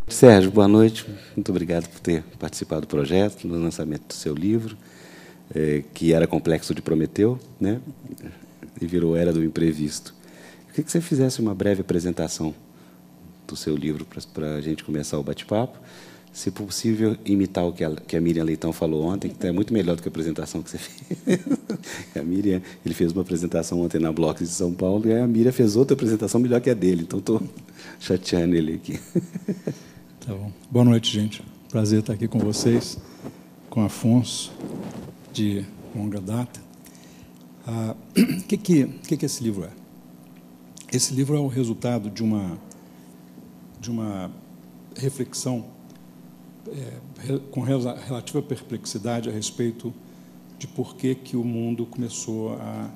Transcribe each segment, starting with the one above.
Sérgio, boa noite. Muito obrigado por ter participado do projeto, no lançamento do seu livro, que era Complexo de Prometeu, né? E virou Era do Imprevisto. Eu queria que você fizesse uma breve apresentação do seu livro para a gente começar o bate-papo. Se possível, imitar o que a Miriam Leitão falou ontem, que é muito melhor do que a apresentação que você fez. A Miriam, ele fez uma apresentação ontem na Blocks de São Paulo, e a Miriam fez outra apresentação melhor que a dele, então estou chateando ele aqui. Tá bom. Boa noite, gente. Prazer estar aqui com vocês, com Afonso, de longa data. O que esse livro é? Esse livro é o resultado de uma reflexão com relativa perplexidade a respeito de por que o mundo começou a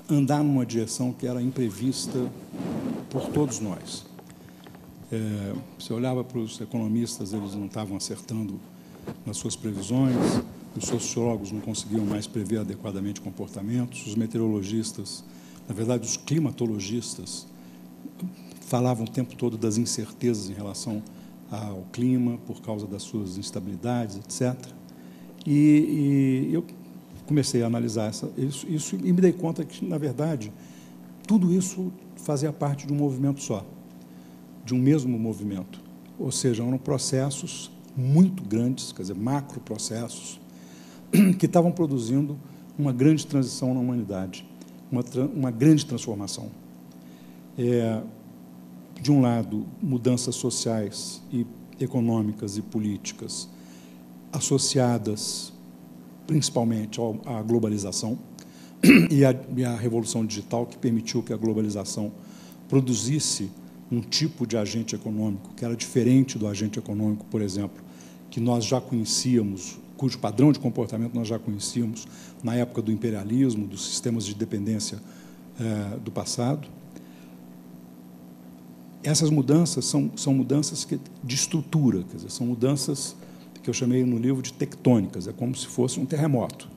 andar numa direção que era imprevista por todos nós. Você olhava para os economistas, eles não estavam acertando nas suas previsões, os sociólogos não conseguiam mais prever adequadamente comportamentos, os meteorologistas, na verdade, os climatologistas, falavam o tempo todo das incertezas em relação ao clima, por causa das suas instabilidades, etc. E eu comecei a analisar isso e me dei conta que, na verdade, tudo isso fazia parte de um movimento só, de um mesmo movimento. Ou seja, eram processos muito grandes, quer dizer, macroprocessos, que estavam produzindo uma grande transição na humanidade, uma grande transformação. De um lado, mudanças sociais e econômicas e políticas associadas principalmente à globalização e à revolução digital, que permitiu que a globalização produzisse um tipo de agente econômico que era diferente do agente econômico, por exemplo, que nós já conhecíamos, cujo padrão de comportamento nós já conhecíamos na época do imperialismo, dos sistemas de dependência do passado. Essas mudanças são mudanças de estrutura, quer dizer, são mudanças que eu chamei no livro de tectônicas, é como se fosse um terremoto.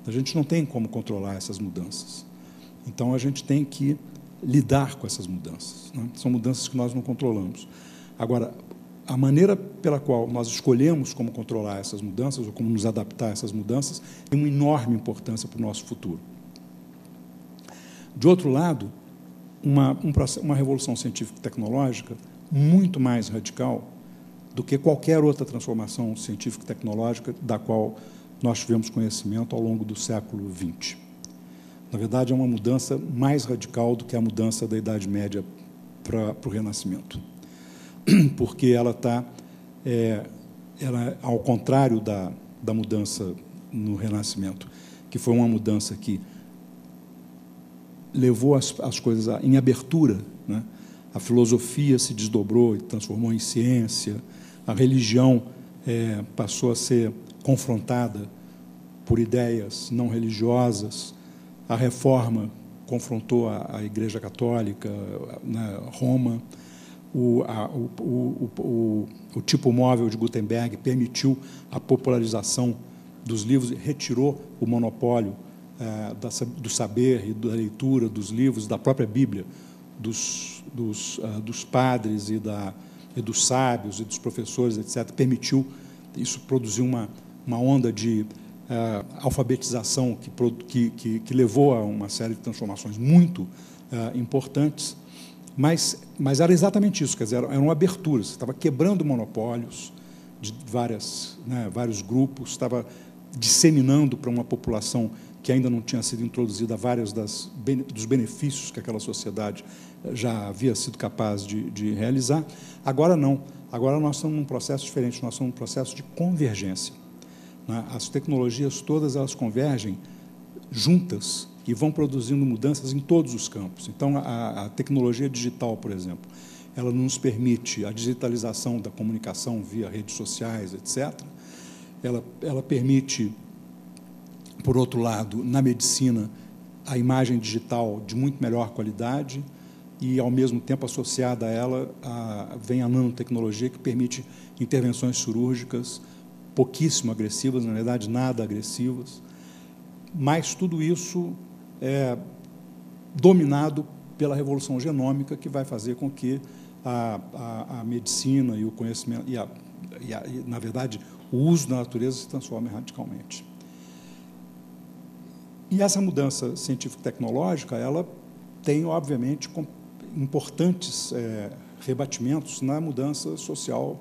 A gente não tem como controlar essas mudanças. Então, a gente tem que lidar com essas mudanças, né? São mudanças que nós não controlamos. Agora, a maneira pela qual nós escolhemos como controlar essas mudanças, ou como nos adaptar a essas mudanças, tem uma enorme importância para o nosso futuro. De outro lado, uma revolução científica e tecnológica muito mais radical do que qualquer outra transformação científica e tecnológica da qual nós tivemos conhecimento ao longo do século XX. Na verdade, é uma mudança mais radical do que a mudança da Idade Média para o Renascimento, porque ela está, ao contrário da mudança no Renascimento, que foi uma mudança que levou as coisas em abertura, né? A filosofia se desdobrou e transformou em ciência, a religião passou a ser confrontada por ideias não religiosas, a Reforma confrontou a Igreja Católica, Roma, o tipo móvel de Gutenberg permitiu a popularização dos livros, retirou o monopólio do saber e da leitura dos livros, da própria Bíblia, dos padres e dos sábios e dos professores, etc. Permitiu, isso produziu uma onda de alfabetização que levou a uma série de transformações muito importantes, mas era exatamente isso, quer dizer, era uma abertura, você estava quebrando monopólios de vários grupos, estava disseminando para uma população que ainda não tinha sido introduzida vários dos benefícios que aquela sociedade já havia sido capaz de realizar. Agora não, agora nós estamos num processo diferente, nós estamos num processo de convergência. As tecnologias todas elas convergem juntas e vão produzindo mudanças em todos os campos. Então, a tecnologia digital, por exemplo, ela nos permite a digitalização da comunicação via redes sociais, etc. Ela permite, por outro lado, na medicina, a imagem digital de muito melhor qualidade, e, ao mesmo tempo, associada a ela, vem a nanotecnologia, que permite intervenções cirúrgicas pouquíssimo agressivas, na verdade, nada agressivas, mas tudo isso é dominado pela revolução genômica, que vai fazer com que a medicina e o conhecimento, na verdade, o uso da natureza se transforme radicalmente. E essa mudança científico-tecnológica, ela tem, obviamente, importantes rebatimentos na mudança social,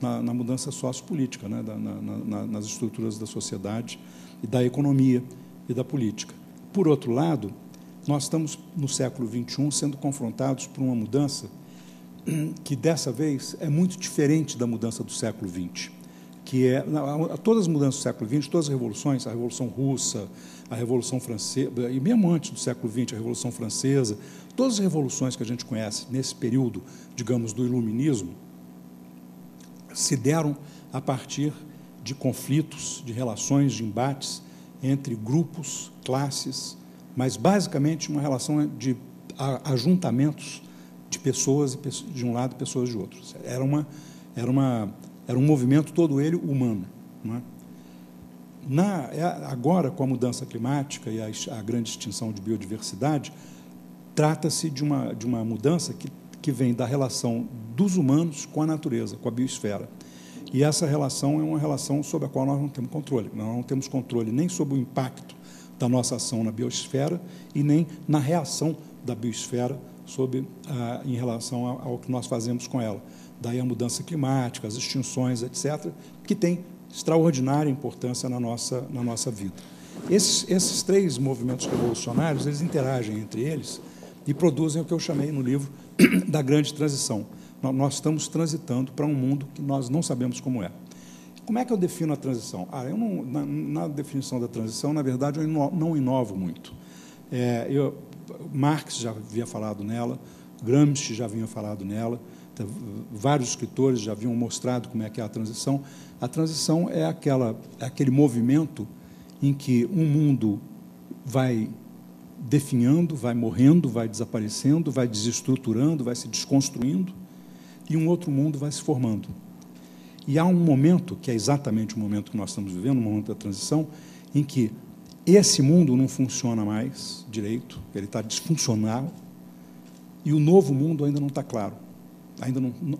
na mudança sociopolítica, né, nas estruturas da sociedade e da economia e da política. Por outro lado, nós estamos, no século XXI, sendo confrontados por uma mudança que, dessa vez, é muito diferente da mudança do século XX, que é todas as mudanças do século XX, todas as revoluções, a Revolução Russa, a Revolução Francesa, e mesmo antes do século XX, a Revolução Francesa, todas as revoluções que a gente conhece nesse período, digamos, do Iluminismo, se deram a partir de conflitos, de relações, de embates entre grupos, classes, mas, basicamente, uma relação de ajuntamentos de pessoas de um lado e pessoas de outro. Era um movimento, todo ele, humano. Não é? Agora, com a mudança climática e a grande extinção de biodiversidade, trata-se de uma mudança que vem da relação dos humanos com a natureza, com a biosfera. E essa relação é uma relação sobre a qual nós não temos controle. Nós não temos controle nem sobre o impacto da nossa ação na biosfera e nem na reação da biosfera em relação ao que nós fazemos com ela. Daí a mudança climática, as extinções, etc., que tem extraordinária importância na nossa vida. Esses três movimentos revolucionários, eles interagem entre eles e produzem o que eu chamei no livro da grande transição. Nós estamos transitando para um mundo que nós não sabemos como é. Como é que eu defino a transição? Na definição da transição, na verdade, eu não inovo muito. Marx já havia falado nela, Gramsci já havia falado nela, vários escritores já haviam mostrado como é que é a transição. A transição é aquele movimento em que um mundo vai definhando, vai morrendo, vai desaparecendo, vai desestruturando, vai se desconstruindo, e um outro mundo vai se formando. E há um momento, que é exatamente o momento que nós estamos vivendo, o momento da transição, em que esse mundo não funciona mais direito, ele está disfuncional, e o novo mundo ainda não está claro,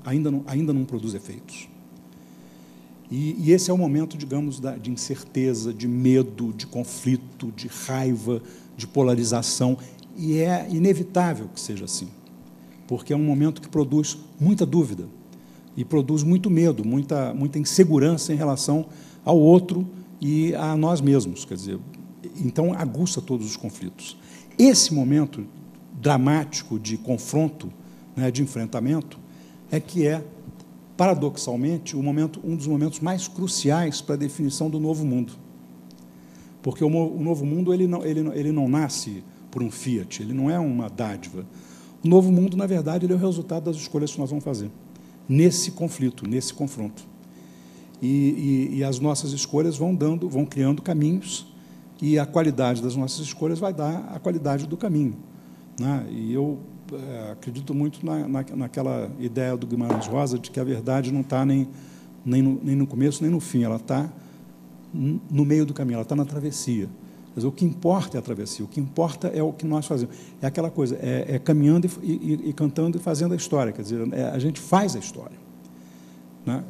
ainda não produz efeitos. E esse é o momento, digamos, de incerteza, de medo, de conflito, de raiva, de polarização, e é inevitável que seja assim, porque é um momento que produz muita dúvida, e produz muito medo, muita insegurança em relação ao outro e a nós mesmos, quer dizer, então aguça todos os conflitos. Esse momento dramático de confronto, né, de enfrentamento, é que é, paradoxalmente, um dos momentos mais cruciais para a definição do novo mundo. Porque o novo mundo ele não nasce por um fiat, ele não é uma dádiva. O novo mundo, na verdade, ele é o resultado das escolhas que nós vamos fazer nesse conflito, nesse confronto. E as nossas escolhas vão criando caminhos, e a qualidade das nossas escolhas vai dar a qualidade do caminho. Né? E eu acredito muito naquela ideia do Guimarães Rosa de que a verdade não está nem no começo, nem no fim, ela está no meio do caminho, ela está na travessia. Quer dizer, o que importa é a travessia, o que importa é o que nós fazemos. É aquela coisa, caminhando e cantando e fazendo a história, quer dizer, a gente faz a história. Né?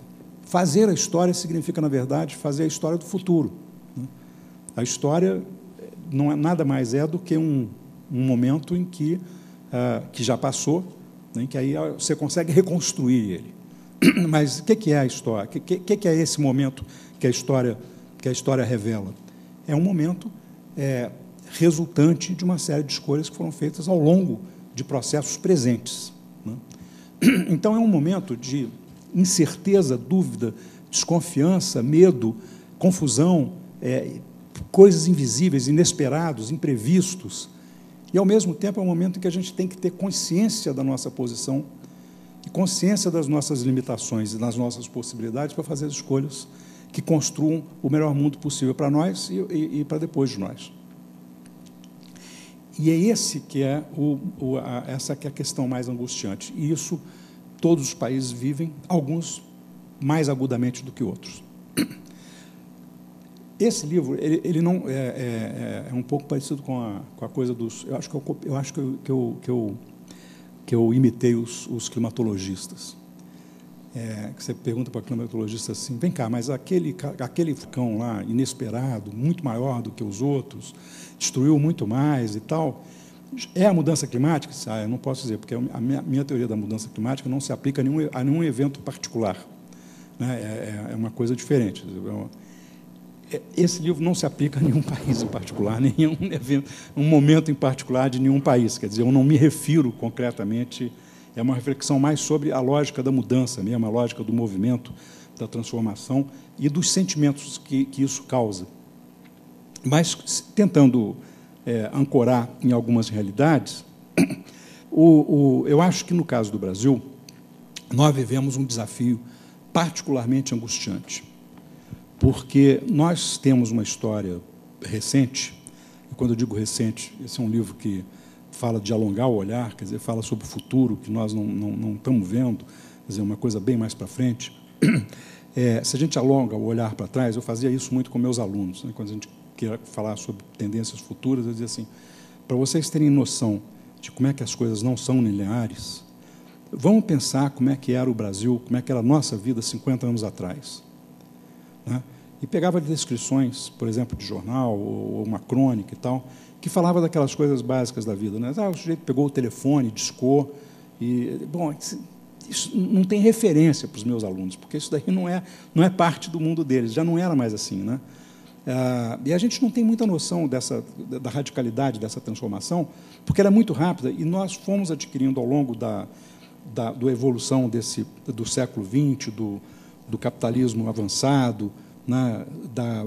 Fazer a história significa, na verdade, fazer a história do futuro. Né? A história nada mais é do que um momento em que já passou, né, em que aí você consegue reconstruir ele. Mas o que é a história? O que é esse momento que a história revela? É um momento resultante de uma série de escolhas que foram feitas ao longo de processos presentes. Né? Então, é um momento de incerteza, dúvida, desconfiança, medo, confusão, coisas invisíveis, inesperados, imprevistos. E, ao mesmo tempo, é um momento em que a gente tem que ter consciência da nossa posição e consciência das nossas limitações e das nossas possibilidades para fazer as escolhas que construam o melhor mundo possível para nós e para depois de nós. E é esse que é essa que é a questão mais angustiante. E isso todos os países vivem, alguns mais agudamente do que outros. Esse livro, ele não é um pouco parecido com a coisa dos. Eu acho que eu imitei os climatologistas. Que você pergunta para o climatologista assim: vem cá, mas aquele furacão lá inesperado, muito maior do que os outros, destruiu muito mais e tal. É a mudança climática? Eu não posso dizer, porque a minha teoria da mudança climática não se aplica a nenhum evento particular, né? É uma coisa diferente. Esse livro não se aplica a nenhum país em particular, nenhum evento, um momento em particular de nenhum país. Quer dizer, eu não me refiro concretamente, é uma reflexão mais sobre a lógica da mudança mesmo, a lógica do movimento, da transformação e dos sentimentos que isso causa. Mas, tentando ancorar em algumas realidades, eu acho que, no caso do Brasil, nós vivemos um desafio particularmente angustiante, porque nós temos uma história recente, e quando eu digo recente, esse é um livro que fala de alongar o olhar, quer dizer, fala sobre o futuro que nós não estamos vendo, quer dizer, uma coisa bem mais para frente. Se a gente alonga o olhar para trás, eu fazia isso muito com meus alunos, né? Quando a gente queria falar sobre tendências futuras, eu dizia assim: para vocês terem noção de como é que as coisas não são lineares, vamos pensar como é que era o Brasil, como é que era a nossa vida 50 anos atrás, né? E pegava descrições, por exemplo, de jornal ou uma crônica e tal, que falava daquelas coisas básicas da vida, né? O sujeito pegou o telefone, discou, e bom, isso não tem referência para os meus alunos, porque isso daí não é parte do mundo deles, já não era mais assim, né? E a gente não tem muita noção da radicalidade dessa transformação, porque ela é muito rápida, e nós fomos adquirindo ao longo da evolução do século XX, do capitalismo avançado, né, da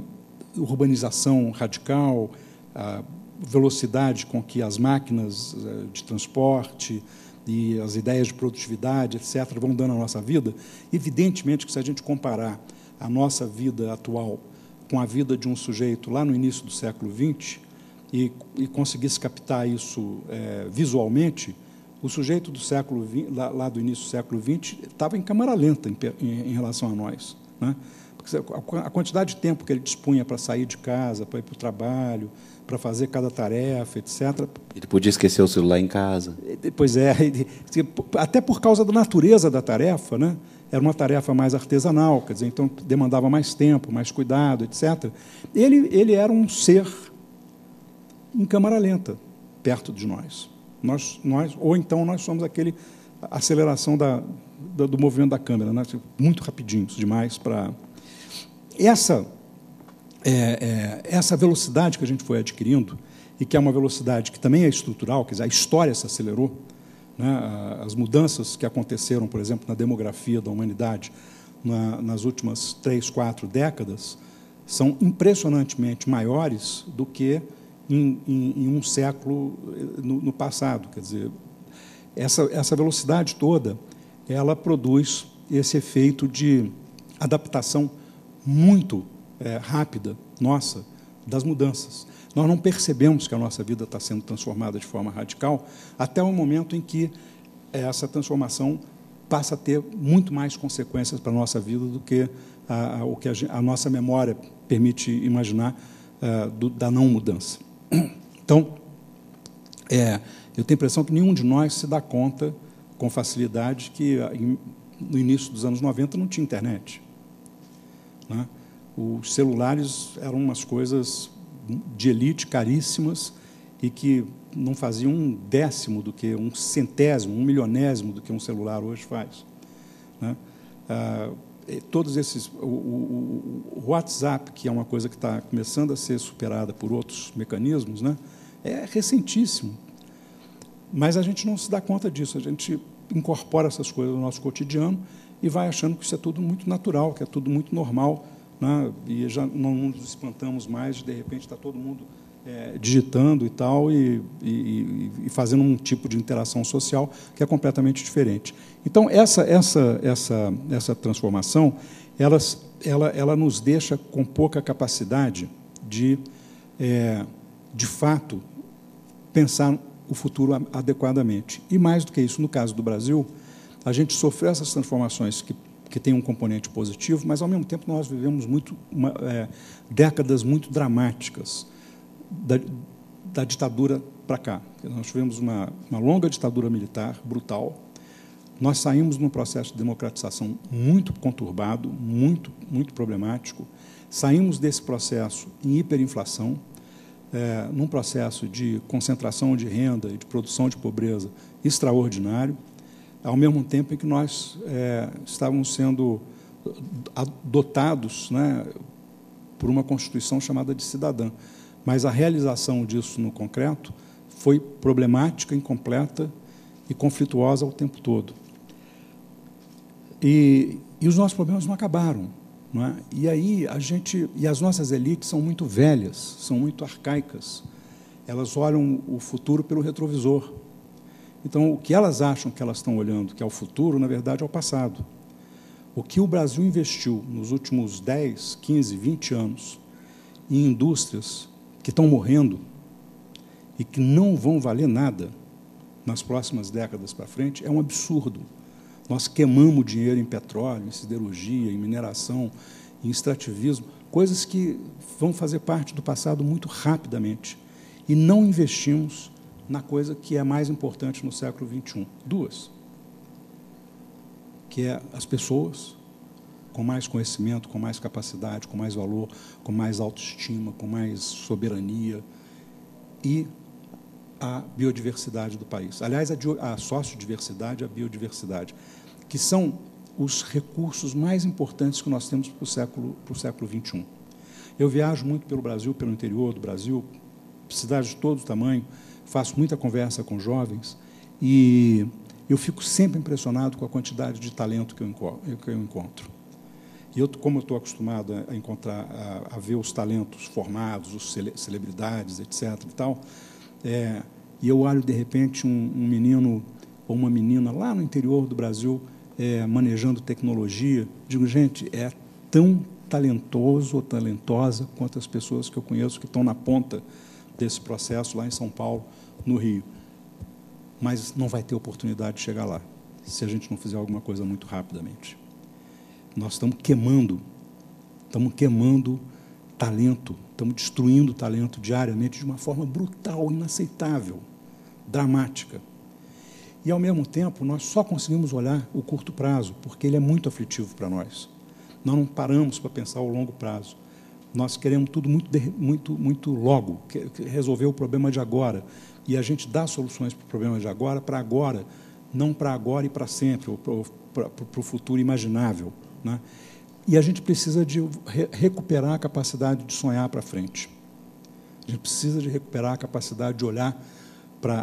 urbanização radical, a velocidade com que as máquinas de transporte e as ideias de produtividade, etc., vão dando à nossa vida. Evidentemente que, se a gente comparar a nossa vida atual com a vida de um sujeito lá no início do século XX e conseguisse captar isso visualmente, o sujeito do século XX, lá do início do século XX estava em câmara lenta em relação a nós, né? Porque a quantidade de tempo que ele dispunha para sair de casa, para ir para o trabalho, para fazer cada tarefa, etc. Ele podia esquecer o celular em casa. Pois é, até por causa da natureza da tarefa, né? Era uma tarefa mais artesanal, quer dizer, então demandava mais tempo, mais cuidado, etc. Ele era um ser em câmara lenta, perto de nós. Ou então nós somos aquele aceleração do movimento da câmera, né? Muito rapidinhos demais para... Essa velocidade que a gente foi adquirindo, e que é uma velocidade que também é estrutural, quer dizer, a história se acelerou, né? As mudanças que aconteceram, por exemplo, na demografia da humanidade nas últimas 3, 4 décadas são impressionantemente maiores do que em um século no passado. Quer dizer, essa velocidade toda, ela produz esse efeito de adaptação muito rápida, nossa, das mudanças. Nós não percebemos que a nossa vida está sendo transformada de forma radical até o momento em que essa transformação passa a ter muito mais consequências para a nossa vida do que o que a nossa memória permite imaginar da não mudança. Então, eu tenho a impressão que nenhum de nós se dá conta com facilidade que no início dos anos 90 não tinha internet, né? Os celulares eram umas coisas de elite, caríssimas, e que não faziam um décimo do que, um centésimo, um milionésimo do que um celular hoje faz, né? Todos esses... O WhatsApp, que é uma coisa que está começando a ser superada por outros mecanismos, né, é recentíssimo. Mas a gente não se dá conta disso, a gente incorpora essas coisas no nosso cotidiano e vai achando que isso é tudo muito natural, que é tudo muito normal, né? E já não nos espantamos mais, de repente está todo mundo digitando e tal, e fazendo um tipo de interação social que é completamente diferente. Então, essa transformação, ela nos deixa com pouca capacidade de fato, pensar o futuro adequadamente. E, mais do que isso, no caso do Brasil, a gente sofreu essas transformações que têm um componente positivo, mas, ao mesmo tempo, nós vivemos décadas muito dramáticas da ditadura para cá. Nós tivemos uma longa ditadura militar, brutal. Nós saímos num processo de democratização muito conturbado, muito problemático. Saímos desse processo em hiperinflação, num processo de concentração de renda e de produção de pobreza extraordinário, ao mesmo tempo em que nós estávamos sendo dotados, né, por uma Constituição chamada de cidadã. Mas a realização disso no concreto foi problemática, incompleta e conflituosa o tempo todo. E os nossos problemas não acabaram. Não é? E aí as nossas elites são muito velhas, são muito arcaicas. Elas olham o futuro pelo retrovisor. Então, o que elas acham que elas estão olhando, que é o futuro, na verdade, é o passado. O que o Brasil investiu nos últimos 10, 15, 20 anos em indústrias que estão morrendo e que não vão valer nada nas próximas décadas para frente é um absurdo. Nós queimamos dinheiro em petróleo, em siderurgia, em mineração, em extrativismo, coisas que vão fazer parte do passado muito rapidamente. E não investimos na coisa que é mais importante no século XXI. Duas. Que é as pessoas com mais conhecimento, com mais capacidade, com mais valor, com mais autoestima, com mais soberania, e a biodiversidade do país. Aliás, a sociodiversidade e a biodiversidade, que são os recursos mais importantes que nós temos para o século XXI. Eu viajo muito pelo Brasil, pelo interior do Brasil, cidades de todo tamanho, faço muita conversa com jovens, e eu fico sempre impressionado com a quantidade de talento que eu encontro. E como eu estou acostumado a ver os talentos formados, os celebridades, etc. e tal, e eu olho, de repente, um menino ou uma menina lá no interior do Brasil manejando tecnologia, digo, gente, é tão talentoso ou talentosa quanto as pessoas que eu conheço que estão na ponta desse processo lá em São Paulo, no Rio. Mas não vai ter oportunidade de chegar lá, se a gente não fizer alguma coisa muito rapidamente. Nós estamos queimando talento, estamos destruindo talento diariamente de uma forma brutal, inaceitável, dramática. E, ao mesmo tempo, nós só conseguimos olhar o curto prazo, porque ele é muito aflitivo para nós. Nós não paramos para pensar o longo prazo. Nós queremos tudo muito logo, resolver o problema de agora. E a gente dá soluções para o problema de agora, não para agora e para sempre, ou para o futuro imaginável. Né? E a gente precisa de recuperar a capacidade de sonhar para frente. A gente precisa de recuperar a capacidade de olhar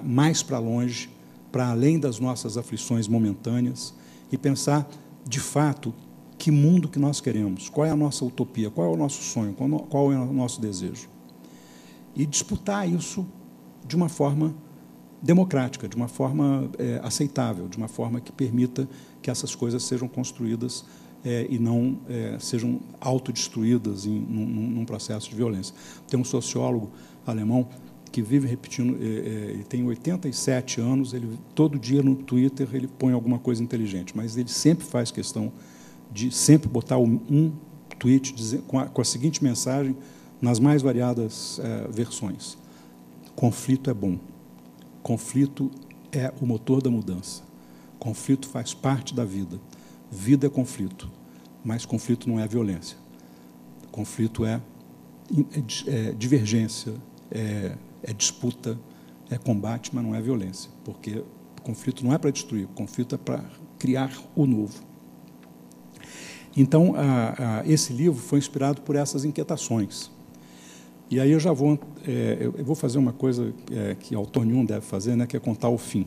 mais para longe, para além das nossas aflições momentâneas, e pensar, de fato, que mundo que nós queremos, qual é a nossa utopia, qual é o nosso sonho, qual é o nosso desejo. E disputar isso de uma forma democrática, de uma forma aceitável, de uma forma que permita que essas coisas sejam construídas e não sejam autodestruídas num processo de violência. Tem um sociólogo alemão que vive repetindo, ele tem 87 anos, ele, todo dia no Twitter ele põe alguma coisa inteligente, mas ele sempre faz questão de sempre botar um tweet com a seguinte mensagem nas mais variadas versões: conflito é bom, conflito é o motor da mudança, conflito faz parte da vida, vida é conflito, mas conflito não é violência, conflito é divergência, é disputa, é combate, mas não é violência, porque conflito não é para destruir, conflito é para criar o novo. Então, esse livro foi inspirado por essas inquietações. E aí eu já vou, eu vou fazer uma coisa que autor nenhum deve fazer, né, que é contar o fim.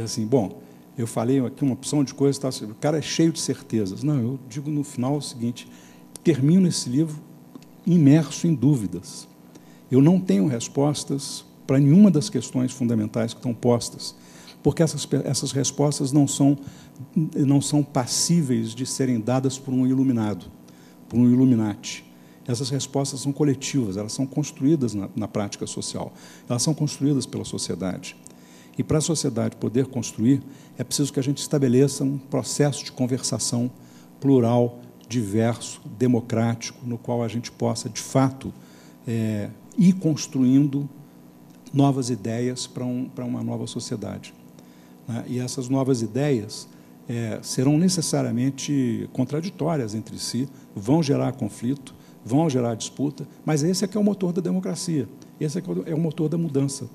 Assim, bom, eu falei aqui uma opção de coisas, tá, o cara é cheio de certezas. Não, eu digo no final o seguinte: termino esse livro imerso em dúvidas. Eu não tenho respostas para nenhuma das questões fundamentais que estão postas, porque essas respostas não são passíveis de serem dadas por um iluminado, por um Illuminati. essas respostas são coletivas, elas são construídas na prática social, elas são construídas pela sociedade. E, para a sociedade poder construir, é preciso que a gente estabeleça um processo de conversação plural, diverso, democrático, no qual a gente possa, de fato, ir construindo novas ideias para uma nova sociedade. Né? E essas novas ideias serão necessariamente contraditórias entre si, vão gerar conflito, vão gerar disputa, mas esse é que é o motor da democracia, esse é que é o motor da mudança.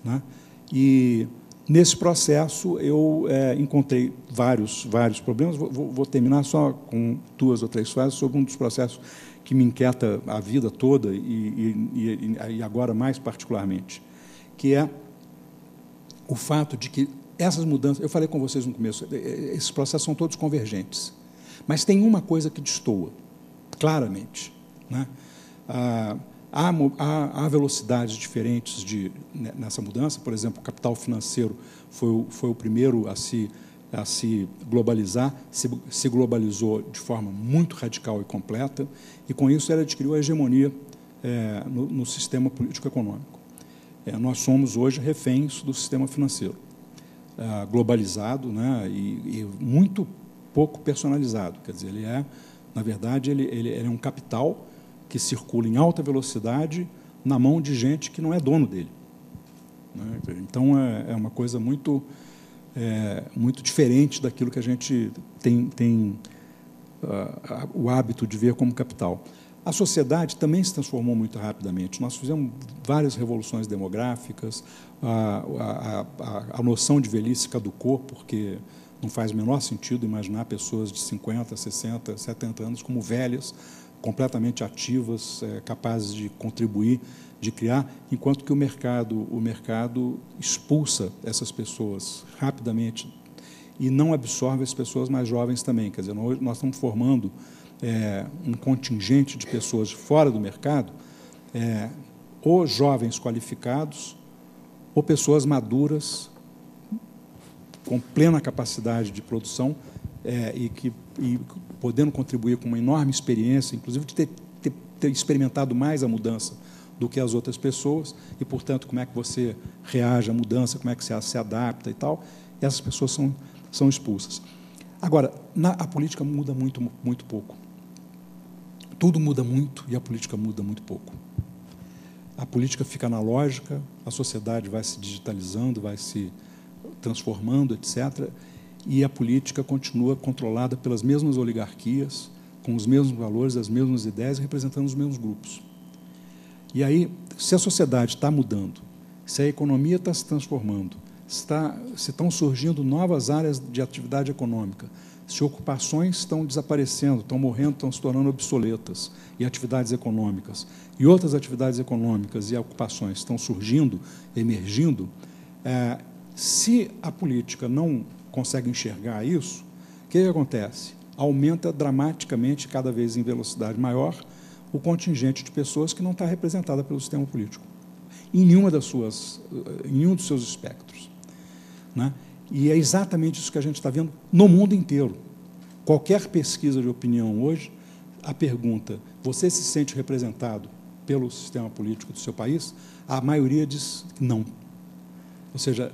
Né? E, nesse processo, eu encontrei vários problemas. Vou terminar só com 2 ou 3 frases sobre um dos processos que me inquieta a vida toda e agora mais particularmente, que é o fato de que essas mudanças, eu falei com vocês no começo, esses processos são todos convergentes, mas tem uma coisa que destoa, claramente. Né? Há velocidades diferentes nessa mudança. Por exemplo, o capital financeiro foi o primeiro a se globalizar, se globalizou de forma muito radical e completa, e, com isso, ele adquiriu a hegemonia no sistema político-econômico. Nós somos, hoje, reféns do sistema financeiro, globalizado, né, e muito pouco personalizado. Quer dizer, na verdade, ele é um capital que circula em alta velocidade na mão de gente que não é dono dele. Né? Então, é uma coisa muito diferente daquilo que a gente tem o hábito de ver como capital. A sociedade também se transformou muito rapidamente. Nós fizemos várias revoluções demográficas, a noção de velhice caducou, porque não faz o menor sentido imaginar pessoas de 50, 60, 70 anos como velhas, completamente ativas, capazes de contribuir, de criar, enquanto que o mercado expulsa essas pessoas rapidamente e não absorve as pessoas mais jovens também. Quer dizer, nós estamos formando um contingente de pessoas fora do mercado, ou jovens qualificados, ou pessoas maduras, com plena capacidade de produção, e podendo contribuir com uma enorme experiência, inclusive de ter experimentado mais a mudança do que as outras pessoas, e, portanto, como é que você reage à mudança, como é que você se adapta e tal. E essas pessoas são expulsas. Agora, a política muda muito, muito pouco. Tudo muda muito e a política muda muito pouco. A política fica analógica, a sociedade vai se digitalizando, vai se transformando, etc., e a política continua controlada pelas mesmas oligarquias, com os mesmos valores, as mesmas ideias, representando os mesmos grupos. E aí, se a sociedade está mudando, se a economia está se transformando, se estão surgindo novas áreas de atividade econômica, se ocupações estão desaparecendo, estão morrendo, estão se tornando obsoletas, e atividades econômicas, e outras atividades econômicas e ocupações estão surgindo, emergindo, se a política não consegue enxergar isso, o que acontece? Aumenta dramaticamente, cada vez em velocidade maior, o contingente de pessoas que não está representada pelo sistema político, em nenhum dos seus espectros. Né? E é exatamente isso que a gente está vendo no mundo inteiro. Qualquer pesquisa de opinião hoje, a pergunta, você se sente representado pelo sistema político do seu país? A maioria diz não. Ou seja,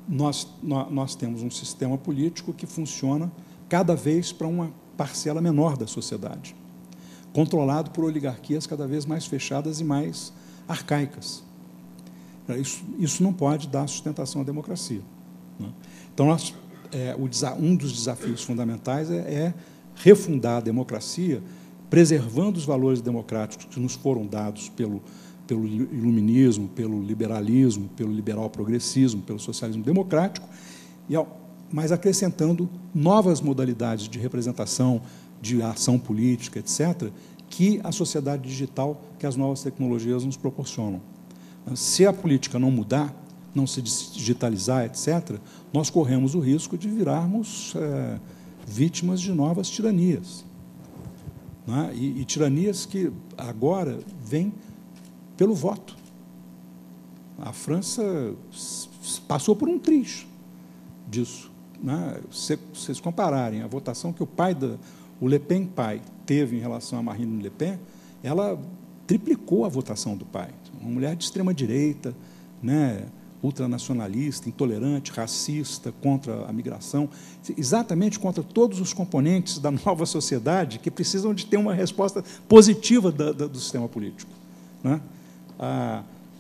nós temos um sistema político que funciona cada vez para uma parcela menor da sociedade, controlado por oligarquias cada vez mais fechadas e mais arcaicas. Isso não pode dar sustentação à democracia. Né? Então, um dos desafios fundamentais é refundar a democracia, preservando os valores democráticos que nos foram dados pelo iluminismo, pelo liberalismo, pelo liberal progressismo, pelo socialismo democrático, mas acrescentando novas modalidades de representação, de ação política, etc., que a sociedade digital, que as novas tecnologias nos proporcionam. Se a política não mudar, não se digitalizar, etc., nós corremos o risco de virarmos vítimas de novas tiranias. Né? E tiranias que agora vêm pelo voto. A França passou por um triz disso. Né? Se vocês compararem a votação que o Le Pen pai teve em relação a Marine Le Pen, ela triplicou a votação do pai. Uma mulher de extrema-direita, né, ultranacionalista, intolerante, racista, contra a migração, exatamente contra todos os componentes da nova sociedade que precisam de ter uma resposta positiva do sistema político, né?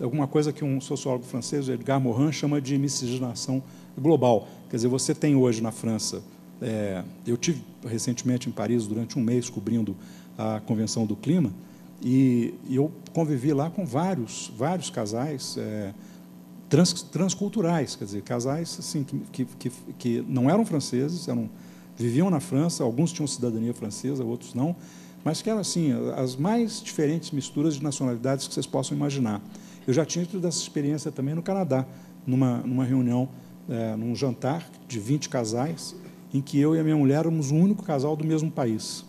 Alguma coisa que um sociólogo francês, Edgar Morin, chama de miscigenação global. Quer dizer, você tem hoje na França... eu tive recentemente em Paris durante um mês cobrindo a Convenção do Clima e eu convivi lá com vários casais transculturais, quer dizer, casais assim, que não eram franceses, viviam na França, alguns tinham cidadania francesa, outros não, mas que eram assim, as mais diferentes misturas de nacionalidades que vocês possam imaginar. Eu já tinha tido essa experiência também no Canadá, numa reunião, num jantar de 20 casais, em que eu e a minha mulher éramos o único casal do mesmo país.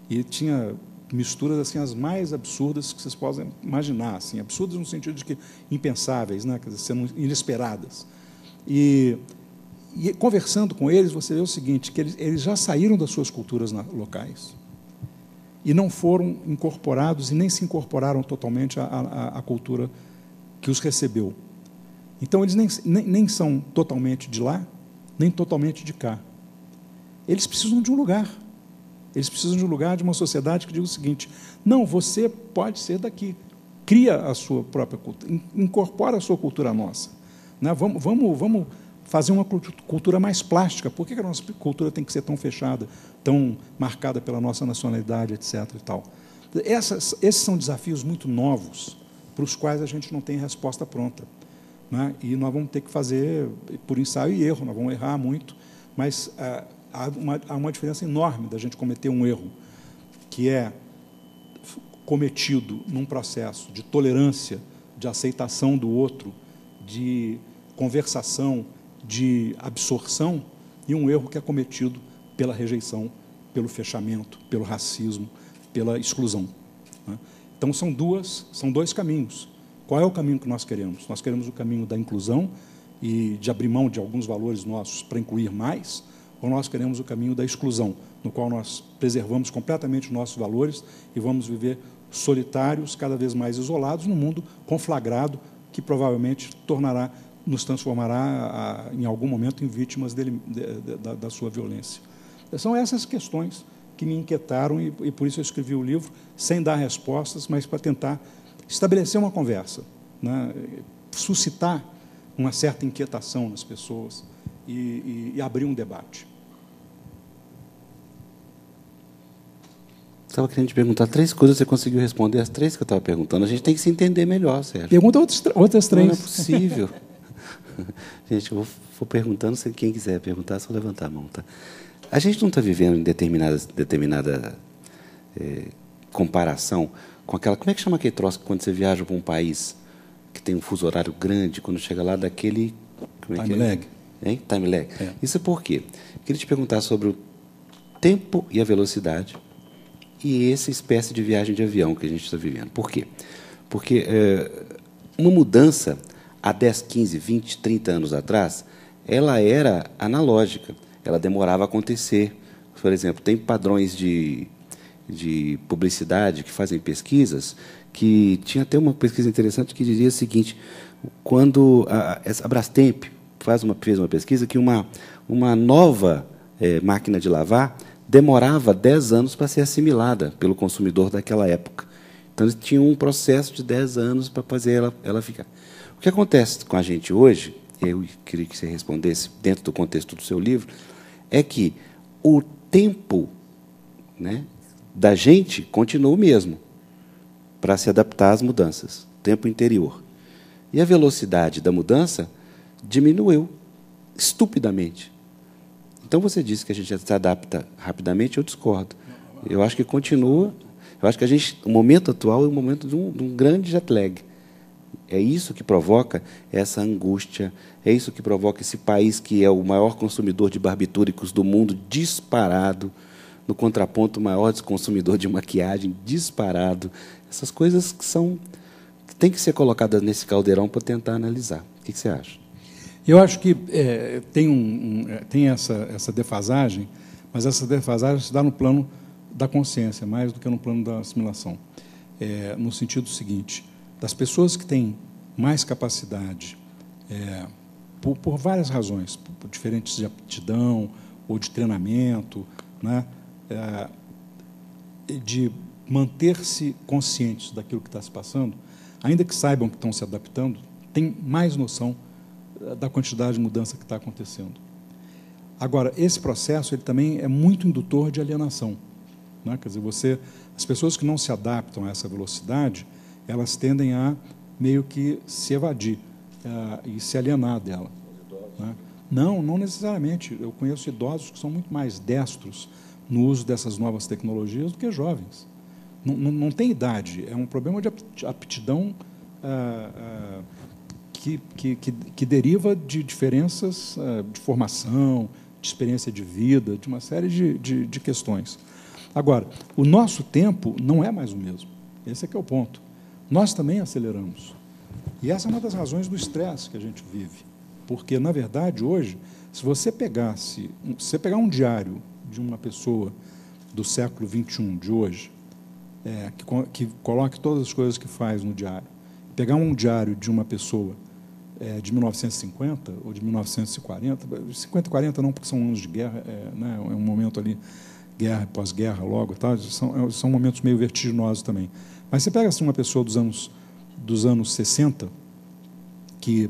E tinha misturas assim, as mais absurdas que vocês possam imaginar, assim, absurdas no sentido de que impensáveis, né, quer dizer, sendo inesperadas. E conversando com eles, você vê o seguinte, que eles já saíram das suas culturas locais e não foram incorporados e nem se incorporaram totalmente à cultura que os recebeu. Então, eles nem são totalmente de lá, nem totalmente de cá. Eles precisam de um lugar. Eles precisam de um lugar, de uma sociedade que diga o seguinte, não, você pode ser daqui, cria a sua própria cultura, incorpora a sua cultura à nossa. Né? Vamos fazer uma cultura mais plástica. Por que a nossa cultura tem que ser tão fechada, tão marcada pela nossa nacionalidade, etc. E tal? Esses são desafios muito novos, para os quais a gente não tem resposta pronta, né? E nós vamos ter que fazer por ensaio e erro, nós vamos errar muito, mas há uma diferença enorme da gente cometer um erro que é cometido num processo de tolerância, de aceitação do outro, de conversação, de absorção, e um erro que é cometido pela rejeição, pelo fechamento, pelo racismo, pela exclusão, né? Então, são dois caminhos. Qual é o caminho que nós queremos? Nós queremos o caminho da inclusão e de abrir mão de alguns valores nossos para incluir mais, ou nós queremos o caminho da exclusão, no qual nós preservamos completamente os nossos valores e vamos viver solitários, cada vez mais isolados, num mundo conflagrado que provavelmente nos transformará, em algum momento, em vítimas da sua violência. São essas questões que me inquietaram e por isso eu escrevi o livro, sem dar respostas, mas para tentar estabelecer uma conversa, né? Suscitar uma certa inquietação nas pessoas e abrir um debate. Estava querendo te perguntar 3 coisas, você conseguiu responder as 3 que eu estava perguntando. A gente tem que se entender melhor, Sérgio. Pergunta outras 3. Não é possível. Gente, eu vou perguntando, se quem quiser perguntar, é só levantar a mão. Tá? A gente não está vivendo em determinada comparação com aquela... Como é que chama aquele troço quando você viaja para um país que tem um fuso horário grande, quando chega lá daquele... Time lag. Hein? Time lag. É. Isso é por quê? Queria te perguntar sobre o tempo e a velocidade e essa espécie de viagem de avião que a gente está vivendo. Por quê? Porque uma mudança há 10, 15, 20, 30 anos atrás, ela era analógica, ela demorava a acontecer. Por exemplo, tem padrões de publicidade que fazem pesquisas, que tinha até uma pesquisa interessante que dizia o seguinte, quando a Brastemp fez uma pesquisa que uma nova máquina de lavar demorava 10 anos para ser assimilada pelo consumidor daquela época. Então, eles tinham um processo de 10 anos para fazer ela ficar. O que acontece com a gente hoje, eu queria que você respondesse dentro do contexto do seu livro, é que o tempo, né, da gente continua o mesmo para se adaptar às mudanças, tempo interior. E a velocidade da mudança diminuiu estupidamente. Então, você disse que a gente se adapta rapidamente, eu discordo. Eu acho que continua. Eu acho que o momento atual é o momento de um grande jet lag. É isso que provoca essa angústia, é isso que provoca esse país que é o maior consumidor de barbitúricos do mundo, disparado, no contraponto, o maior consumidor de maquiagem, disparado. Essas coisas que têm que ser colocadas nesse caldeirão para tentar analisar. O que você acha? Eu acho que tem essa defasagem, mas essa defasagem se dá no plano da consciência, mais do que no plano da assimilação. no sentido seguinte, das pessoas que têm mais capacidade, por várias razões, por diferentes de aptidão ou de treinamento, né, de manter-se conscientes daquilo que está se passando, ainda que saibam que estão se adaptando, têm mais noção da quantidade de mudança que está acontecendo. Agora, esse processo ele também é muito indutor de alienação, né? Quer dizer, as pessoas que não se adaptam a essa velocidade, elas tendem a meio que se evadir e se alienar dela. Né? Não necessariamente. Eu conheço idosos que são muito mais destros no uso dessas novas tecnologias do que jovens. Não tem idade, é um problema de aptidão que deriva de diferenças de formação, de experiência de vida, de uma série de questões. Agora, o nosso tempo não é mais o mesmo. Esse é que é o ponto. Nós também aceleramos. E essa é uma das razões do estresse que a gente vive. Porque, na verdade, hoje, se você pegar um diário de uma pessoa do século XXI, de hoje, que coloque todas as coisas que faz no diário, pegar um diário de uma pessoa de 1950 ou de 1940, 50 e 40 não, porque são anos de guerra, né, é um momento ali, guerra, pós-guerra, logo, tá, são momentos meio vertiginosos também. Mas você pega assim, uma pessoa dos anos 60, que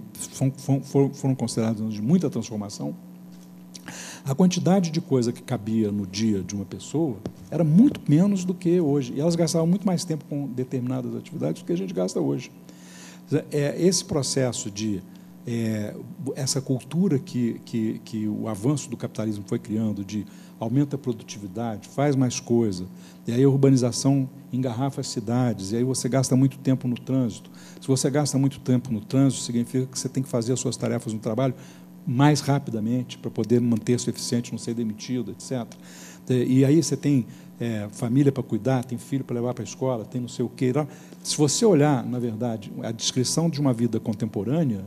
foram considerados anos de muita transformação, a quantidade de coisa que cabia no dia de uma pessoa era muito menos do que hoje. E elas gastavam muito mais tempo com determinadas atividades do que a gente gasta hoje. Esse processo de... essa cultura que o avanço do capitalismo foi criando, de aumenta a produtividade, faz mais coisa, e aí a urbanização engarrafa as cidades, e aí você gasta muito tempo no trânsito. Se você gasta muito tempo no trânsito, significa que você tem que fazer as suas tarefas no trabalho mais rapidamente para poder manter-se eficiente, não ser demitido, etc. E aí você tem família para cuidar, tem filho para levar para a escola, tem não sei o quê. Se você olhar, na verdade, a descrição de uma vida contemporânea,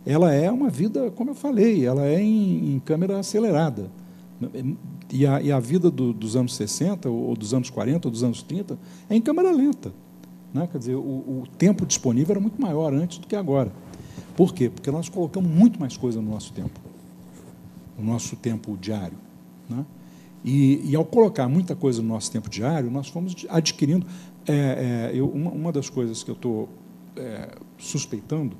ela é uma vida, como eu falei, ela é em câmera acelerada. E a vida dos anos 60, ou dos anos 40, ou dos anos 30, é em câmera lenta. Né? Quer dizer, o tempo disponível era muito maior antes do que agora. Por quê? Porque nós colocamos muito mais coisa no nosso tempo diário. Né? E ao colocar muita coisa no nosso tempo diário, nós fomos adquirindo... uma das coisas que eu estou suspeitando,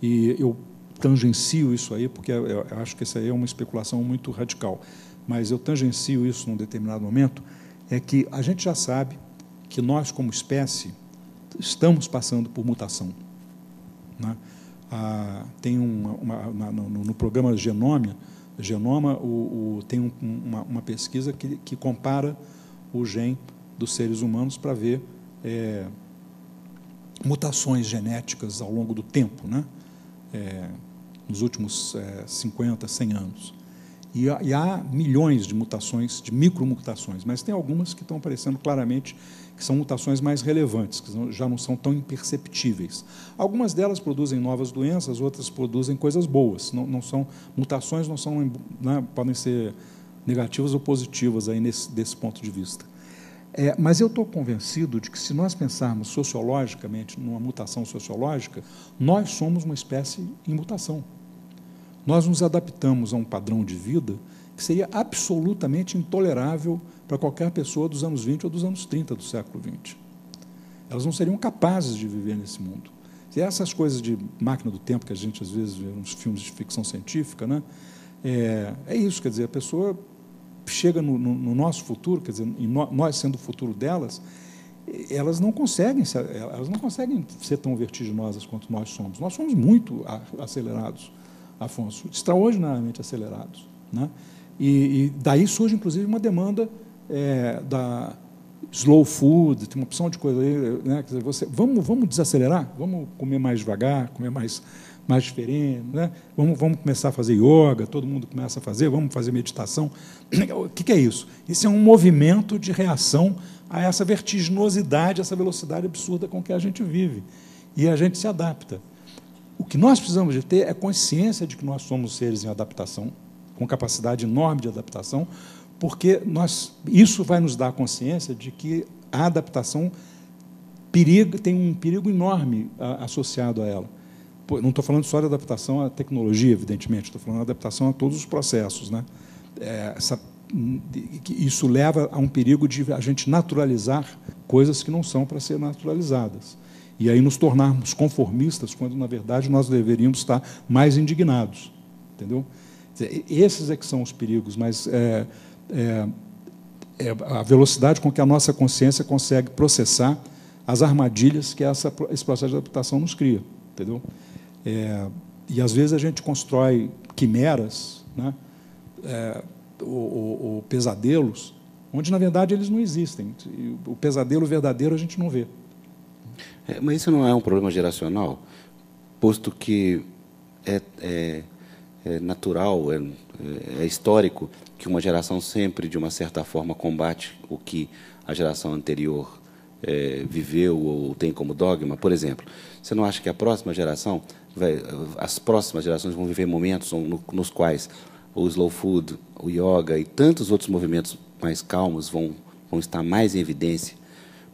e eu tangencio isso aí, porque eu acho que essa aí é uma especulação muito radical, mas eu tangencio isso num determinado momento, é que a gente já sabe que nós, como espécie, estamos passando por mutação. Né? Tem no programa Genoma, tem uma pesquisa que compara o gene dos seres humanos para ver mutações genéticas ao longo do tempo, né? Nos últimos 50, 100 anos. E há milhões de mutações, de micromutações, mas tem algumas que estão aparecendo claramente que são mutações mais relevantes, que já não são tão imperceptíveis. Algumas delas produzem novas doenças, outras produzem coisas boas. Não são mutações, não são, né, podem ser negativas ou positivas aí desse ponto de vista. Mas eu estou convencido de que, se nós pensarmos sociologicamente, numa mutação sociológica, nós somos uma espécie em mutação. Nós nos adaptamos a um padrão de vida que seria absolutamente intolerável para qualquer pessoa dos anos 20 ou dos anos 30 do século XX. Elas não seriam capazes de viver nesse mundo. E essas coisas de máquina do tempo que a gente, às vezes, vê nos filmes de ficção científica, né? É isso, quer dizer, a pessoa chega no nosso futuro, quer dizer, nós sendo o futuro delas, elas não conseguem ser tão vertiginosas quanto nós somos. Nós somos muito acelerados, Afonso, extraordinariamente acelerados. Né? E daí surge, inclusive, uma demanda da slow food, tem uma opção de coisa aí, né? Quer dizer, vamos desacelerar, vamos comer mais devagar, comer mais diferente, né? Vamos começar a fazer yoga, todo mundo começa a fazer, vamos fazer meditação. O que é isso? Isso é um movimento de reação a essa vertiginosidade, essa velocidade absurda com que a gente vive. E a gente se adapta. O que nós precisamos de ter é consciência de que nós somos seres em adaptação, com capacidade enorme de adaptação, porque isso vai nos dar a consciência de que a adaptação tem um perigo enorme associado a ela. Não estou falando só de adaptação à tecnologia, evidentemente, estou falando de adaptação a todos os processos, né? Isso leva a um perigo de a gente naturalizar coisas que não são para ser naturalizadas. E aí nos tornarmos conformistas, quando, na verdade, nós deveríamos estar mais indignados. Entendeu? Esses é que são os perigos, mas a velocidade com que a nossa consciência consegue processar as armadilhas que esse processo de adaptação nos cria. Entendeu? E, às vezes, a gente constrói quimeras, né? Ou pesadelos, onde, na verdade, eles não existem. E o pesadelo verdadeiro a gente não vê. Mas isso não é um problema geracional? Posto que é natural, é histórico, que uma geração sempre, de uma certa forma, combate o que a geração anterior viveu ou tem como dogma. Por exemplo, você não acha que a próxima geração, as próximas gerações vão viver momentos nos quais o slow food, o yoga e tantos outros movimentos mais calmos vão estar mais em evidência?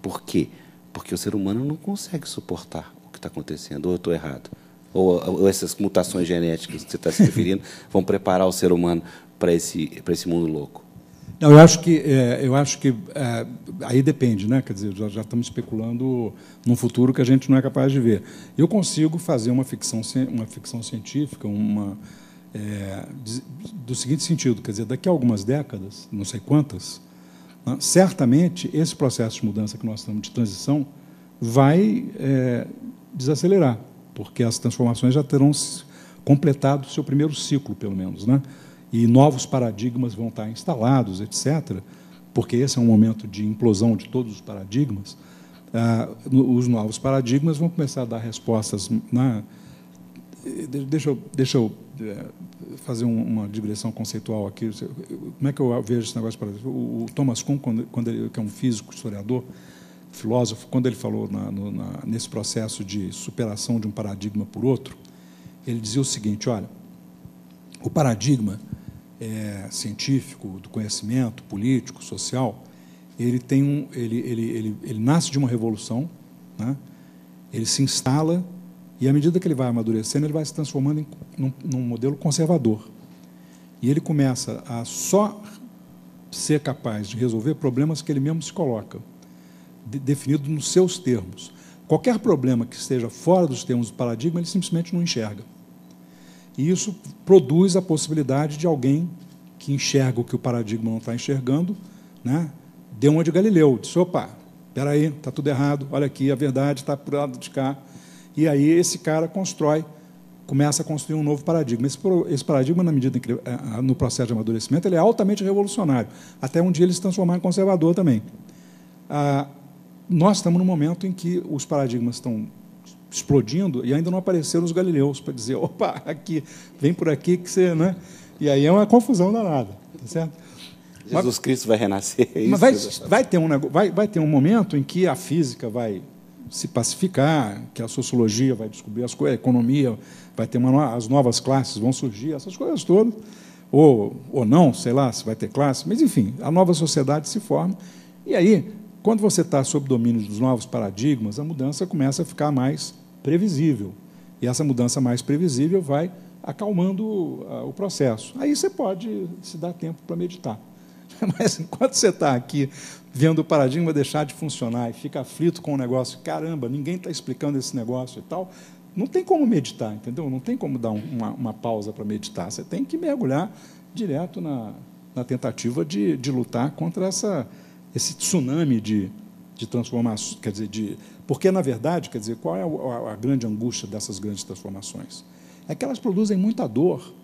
Por quê? Porque o ser humano não consegue suportar o que está acontecendo. Ou eu estou errado? Ou essas mutações genéticas que você está se referindo vão preparar o ser humano para esse mundo louco? Não, eu acho que aí depende, né? Quer dizer, já estamos especulando num futuro que a gente não é capaz de ver. Eu consigo fazer uma ficção científica, do seguinte sentido, quer dizer, daqui a algumas décadas, não sei quantas, né, certamente esse processo de mudança que nós estamos de transição vai desacelerar, porque as transformações já terão completado o seu primeiro ciclo, pelo menos, né? E novos paradigmas vão estar instalados, etc., porque esse é um momento de implosão de todos os paradigmas. Os novos paradigmas vão começar a dar respostas. Deixa eu fazer uma digressão conceitual aqui. Como é que eu vejo esse negócio? O Thomas Kuhn, que é um físico, historiador, filósofo, quando ele falou nesse processo de superação de um paradigma por outro, ele dizia o seguinte: olha, o paradigma científico, do conhecimento, político, social, ele nasce de uma revolução, né? Ele se instala e, à medida que ele vai amadurecendo, ele vai se transformando num modelo conservador. E ele começa a só ser capaz de resolver problemas que ele mesmo se coloca, definido nos seus termos. Qualquer problema que esteja fora dos termos do paradigma, ele simplesmente não enxerga. E isso produz a possibilidade de alguém que enxerga o que o paradigma não está enxergando, né, deu uma de Galileu, disse: opa, espera aí, está tudo errado, olha aqui, a verdade está por lado de cá. E aí esse cara começa a construir um novo paradigma. Esse paradigma, na medida em que no processo de amadurecimento, ele é altamente revolucionário, até um dia ele se transformar em conservador também. Nós estamos num momento em que os paradigmas estão explodindo e ainda não apareceram os galileus para dizer: opa, aqui, vem por aqui que você... Né? E aí é uma confusão danada. Tá certo? Jesus Cristo vai renascer. É isso? Mas vai ter um momento em que a física vai se pacificar, que a sociologia vai descobrir as coisas, a economia vai ter as novas classes vão surgir, essas coisas todas, ou não, sei lá, se vai ter classe, mas, enfim, a nova sociedade se forma. E aí, quando você está sob domínio dos novos paradigmas, a mudança começa a ficar mais previsível. E essa mudança mais previsível vai acalmando o processo. Aí você pode se dar tempo para meditar. Mas, enquanto você está aqui vendo o paradigma deixar de funcionar e fica aflito com o negócio, caramba, ninguém está explicando esse negócio e tal, não tem como meditar, entendeu? Não tem como dar uma pausa para meditar. Você tem que mergulhar direto na tentativa de lutar contra esse tsunami de transformações, quer dizer, porque, na verdade, quer dizer, qual é a grande angústia dessas grandes transformações? É que elas produzem muita dor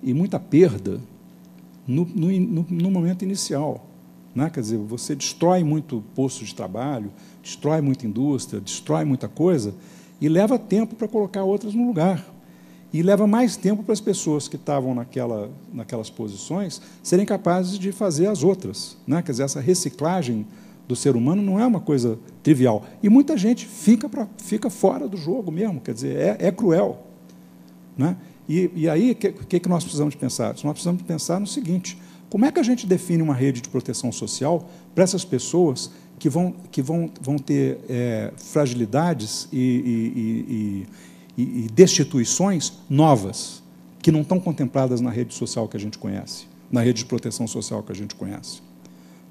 e muita perda no momento inicial, né? Quer dizer, você destrói muito posto de trabalho, destrói muita indústria, destrói muita coisa e leva tempo para colocar outras no lugar. E leva mais tempo para as pessoas que estavam naquelas posições serem capazes de fazer as outras, né? Quer dizer, essa reciclagem do ser humano não é uma coisa trivial. E muita gente fica fora do jogo mesmo, quer dizer, é cruel. Né? E aí, o que nós precisamos de pensar? Nós precisamos de pensar no seguinte: Como é que a gente define uma rede de proteção social para essas pessoas que vão ter fragilidades e destituições novas, que não estão contempladas na rede social que a gente conhece, na rede de proteção social que a gente conhece?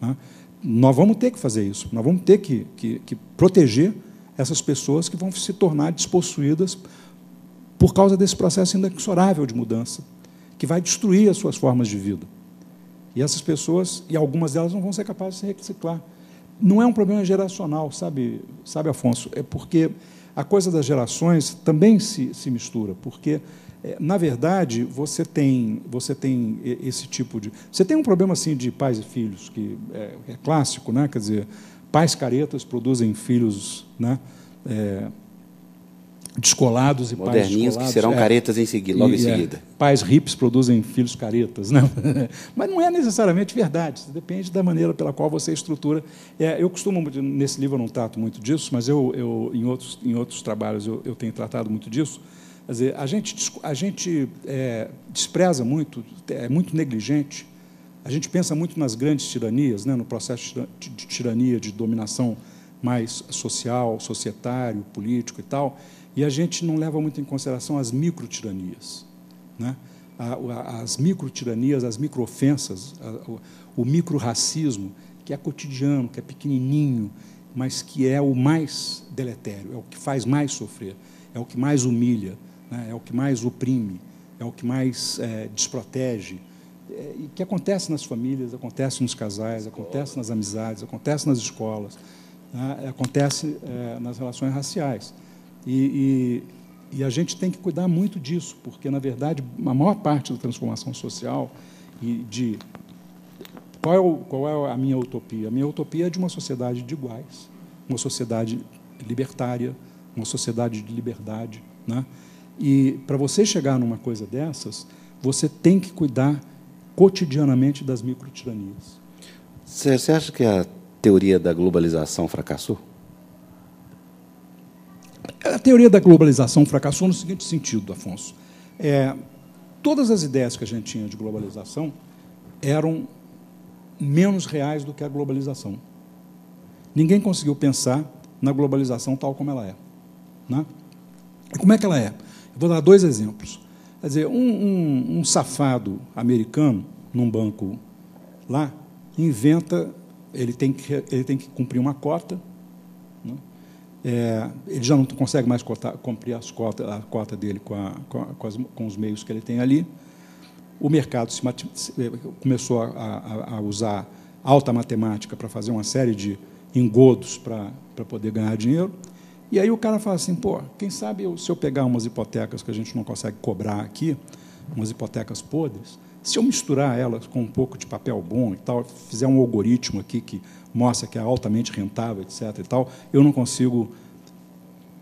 Né? Nós vamos ter que fazer isso, nós vamos ter que proteger essas pessoas que vão se tornar despossuídas por causa desse processo inexorável de mudança, que vai destruir as suas formas de vida. E essas pessoas, e algumas delas não vão ser capazes de se reciclar. Não é um problema geracional, sabe, Afonso? É porque a coisa das gerações também se mistura, porque, na verdade, você tem esse tipo de... Você tem um problema assim de pais e filhos, que é clássico, né? Quer dizer, pais caretas produzem filhos, né, descolados e pais moderninhos que serão caretas logo em seguida. Pais hips produzem filhos caretas, né? Mas não é necessariamente verdade, depende da maneira pela qual você estrutura. Eu costumo, nesse livro eu não trato muito disso, mas em outros trabalhos eu tenho tratado muito disso. Quer dizer, a gente despreza muito, é muito negligente, a gente pensa muito nas grandes tiranias, né, no processo de tirania, de dominação mais social, societário, político e tal, e a gente não leva muito em consideração as microtiranias, né? As microtiranias, as microofensas, o microrracismo, que é cotidiano, que é pequenininho, mas que é o mais deletério, é o que faz mais sofrer, é o que mais humilha, né? É o que mais oprime, é o que mais desprotege, e que acontece nas famílias, acontece nos casais, acontece nas amizades, acontece nas escolas, né? Acontece nas relações raciais. E a gente tem que cuidar muito disso, porque, na verdade, a maior parte da transformação social e qual é a minha utopia? A minha utopia é de uma sociedade de iguais, uma sociedade libertária, uma sociedade de liberdade, né? E, para você chegar numa coisa dessas, você tem que cuidar cotidianamente das microtiranias. Você acha que a teoria da globalização fracassou? A teoria da globalização fracassou no seguinte sentido, Afonso. Todas as ideias que a gente tinha de globalização eram menos reais do que a globalização. Ninguém conseguiu pensar na globalização tal como ela é, né? E como é que ela é? Eu vou dar 2 exemplos. Quer dizer, um safado americano, num banco lá, inventa, ele tem que cumprir uma cota, né? Ele já não consegue mais cumprir a cota dele com os meios que ele tem ali. O mercado começou a usar alta matemática para fazer uma série de engodos para poder ganhar dinheiro. E aí o cara fala assim, pô, quem sabe se eu pegar umas hipotecas que a gente não consegue cobrar aqui, umas hipotecas podres, se eu misturar elas com um pouco de papel bom e tal, fizer um algoritmo aqui que mostra que é altamente rentável, etc. e tal, eu não consigo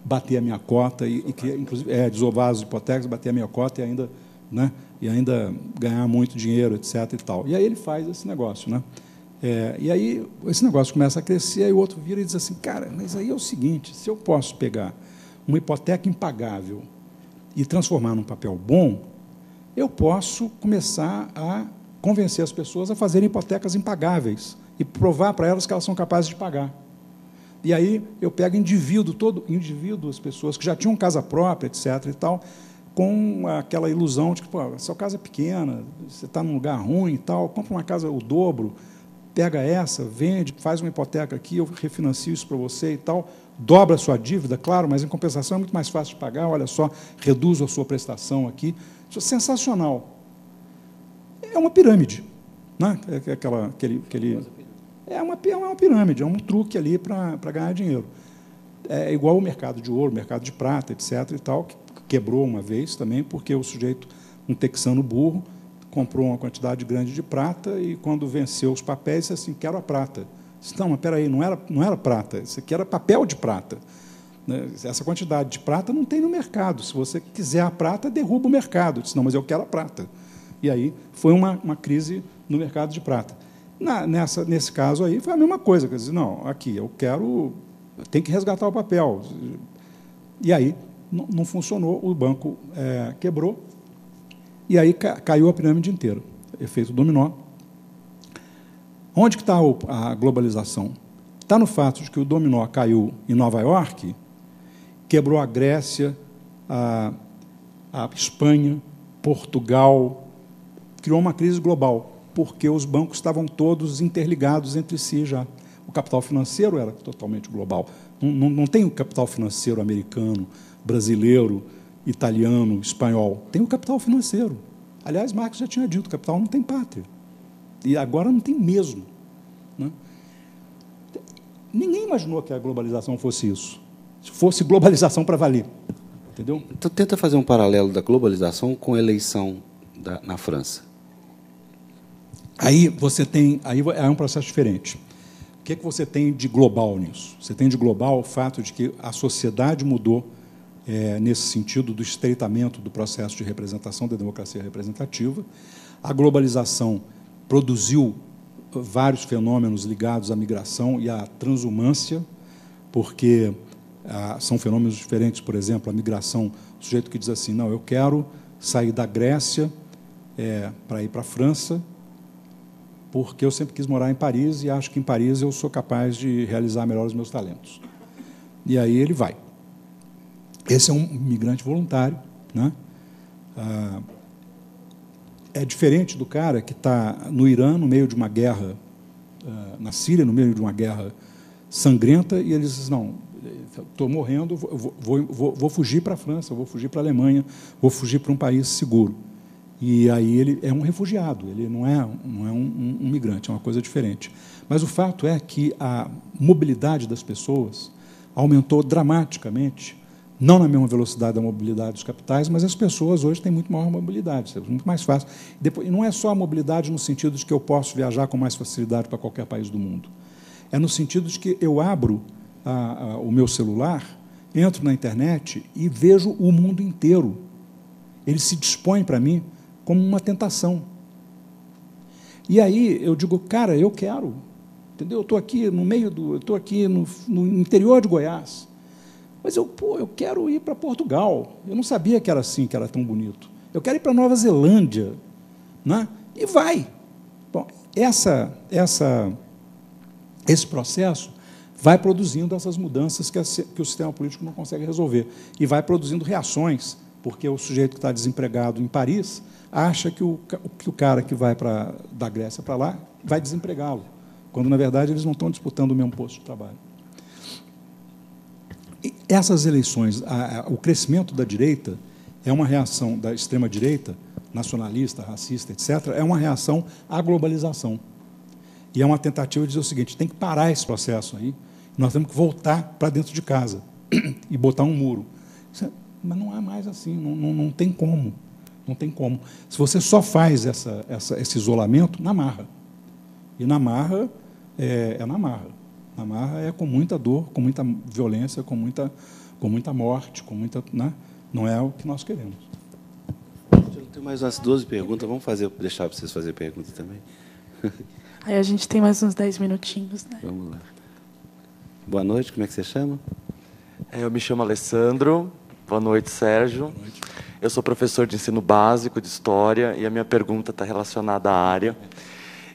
bater a minha cota inclusive, desovar as hipotecas, bater a minha cota e ainda, né, ganhar muito dinheiro, etc. e tal. E aí ele faz esse negócio, né? E aí esse negócio começa a crescer, aí o outro vira e diz assim, cara, mas aí é o seguinte, se eu posso pegar uma hipoteca impagável e transformar num papel bom, eu posso começar a convencer as pessoas a fazerem hipotecas impagáveis e provar para elas que elas são capazes de pagar. E aí eu pego as pessoas que já tinham casa própria, etc. e tal, com aquela ilusão de que, pô, sua casa é pequena, você está num lugar ruim e tal, compra uma casa o dobro, pega essa, vende, faz uma hipoteca aqui, eu refinancio isso para você e tal, dobra a sua dívida, claro, mas em compensação é muito mais fácil de pagar, olha só, reduzo a sua prestação aqui. Isso é sensacional. É uma pirâmide, né? É uma pirâmide, é um truque ali para ganhar dinheiro. É igual o mercado de ouro, o mercado de prata, etc. e tal, que quebrou uma vez também, porque o sujeito, um texano burro, comprou uma quantidade grande de prata e, quando venceu os papéis, disse assim, quero a prata. Disse, não, mas espera aí, não era prata, isso aqui era papel de prata. Essa quantidade de prata não tem no mercado. Se você quiser a prata, derruba o mercado. Disse, não, mas eu quero a prata. E aí foi uma crise no mercado de prata. Nesse caso aí, foi a mesma coisa. Quer dizer, não, aqui, tem que resgatar o papel. E aí não funcionou, o banco quebrou, e aí caiu a pirâmide inteira. Efeito dominó. Onde que está a globalização? Está no fato de que o dominó caiu em Nova York, quebrou a Grécia, a Espanha, Portugal, criou uma crise global, porque os bancos estavam todos interligados entre si já. O capital financeiro era totalmente global. Não tem o capital financeiro americano, brasileiro, italiano, espanhol. Tem o capital financeiro. Aliás, Marx já tinha dito, o capital não tem pátria. E agora não tem mesmo. Né? Ninguém imaginou que a globalização fosse isso. Se fosse globalização para valer. Entendeu? Então, tenta fazer um paralelo da globalização com a eleição na França. Aí você tem, aí é um processo diferente. O que é que você tem de global nisso? Você tem de global o fato de que a sociedade mudou nesse sentido do estreitamento do processo de representação da democracia representativa. A globalização produziu vários fenômenos ligados à migração e à transumância, porque são fenômenos diferentes. Por exemplo, a migração, o sujeito que diz assim, não, eu quero sair da Grécia para ir para a França, porque eu sempre quis morar em Paris e acho que em Paris eu sou capaz de realizar melhor os meus talentos. E aí ele vai. Esse é um migrante voluntário, né? É diferente do cara que está no Irã, no meio de uma guerra, na Síria, no meio de uma guerra sangrenta, e ele diz, não, estou morrendo, vou fugir para a França, vou fugir para a Alemanha, vou fugir para um país seguro. E aí ele é um refugiado, ele não é um migrante, é uma coisa diferente. Mas o fato é que a mobilidade das pessoas aumentou dramaticamente, não na mesma velocidade da mobilidade dos capitais, mas as pessoas hoje têm muito maior mobilidade, é muito mais fácil. E não é só a mobilidade no sentido de que eu posso viajar com mais facilidade para qualquer país do mundo. É no sentido de que eu abro o meu celular, entro na internet e vejo o mundo inteiro. Ele se dispõe para mim como uma tentação. E aí eu digo, cara, eu quero, entendeu? Eu estou aqui no meio eu estou aqui no interior de Goiás, mas eu quero ir para Portugal. Eu não sabia que era assim, que era tão bonito. Eu quero ir para Nova Zelândia, né? E vai. Bom, esse processo vai produzindo essas mudanças que o sistema político não consegue resolver e vai produzindo reações, porque o sujeito que está desempregado em Paris acha que o cara que vai da Grécia para lá vai desempregá-lo, quando, na verdade, eles não estão disputando o mesmo posto de trabalho. E essas eleições, o crescimento da direita é uma reação da extrema-direita, nacionalista, racista, etc., é uma reação à globalização. E é uma tentativa de dizer o seguinte, tem que parar esse processo aí, nós temos que voltar para dentro de casa e botar um muro. Mas não é mais assim, não tem como. Não tem como. Se você só faz esse isolamento, na marra. E na marra na marra. Na marra é com muita dor, com muita violência, com muita morte, né? Não é o que nós queremos. Eu tenho mais umas 12 perguntas. Vamos deixar para vocês fazerem perguntas também. Aí a gente tem mais uns 10 minutinhos, né? Vamos lá. Boa noite, como é que você chama? Eu me chamo Alessandro. Boa noite, Sérgio. Boa noite. Eu sou professor de ensino básico de História e a minha pergunta está relacionada à área.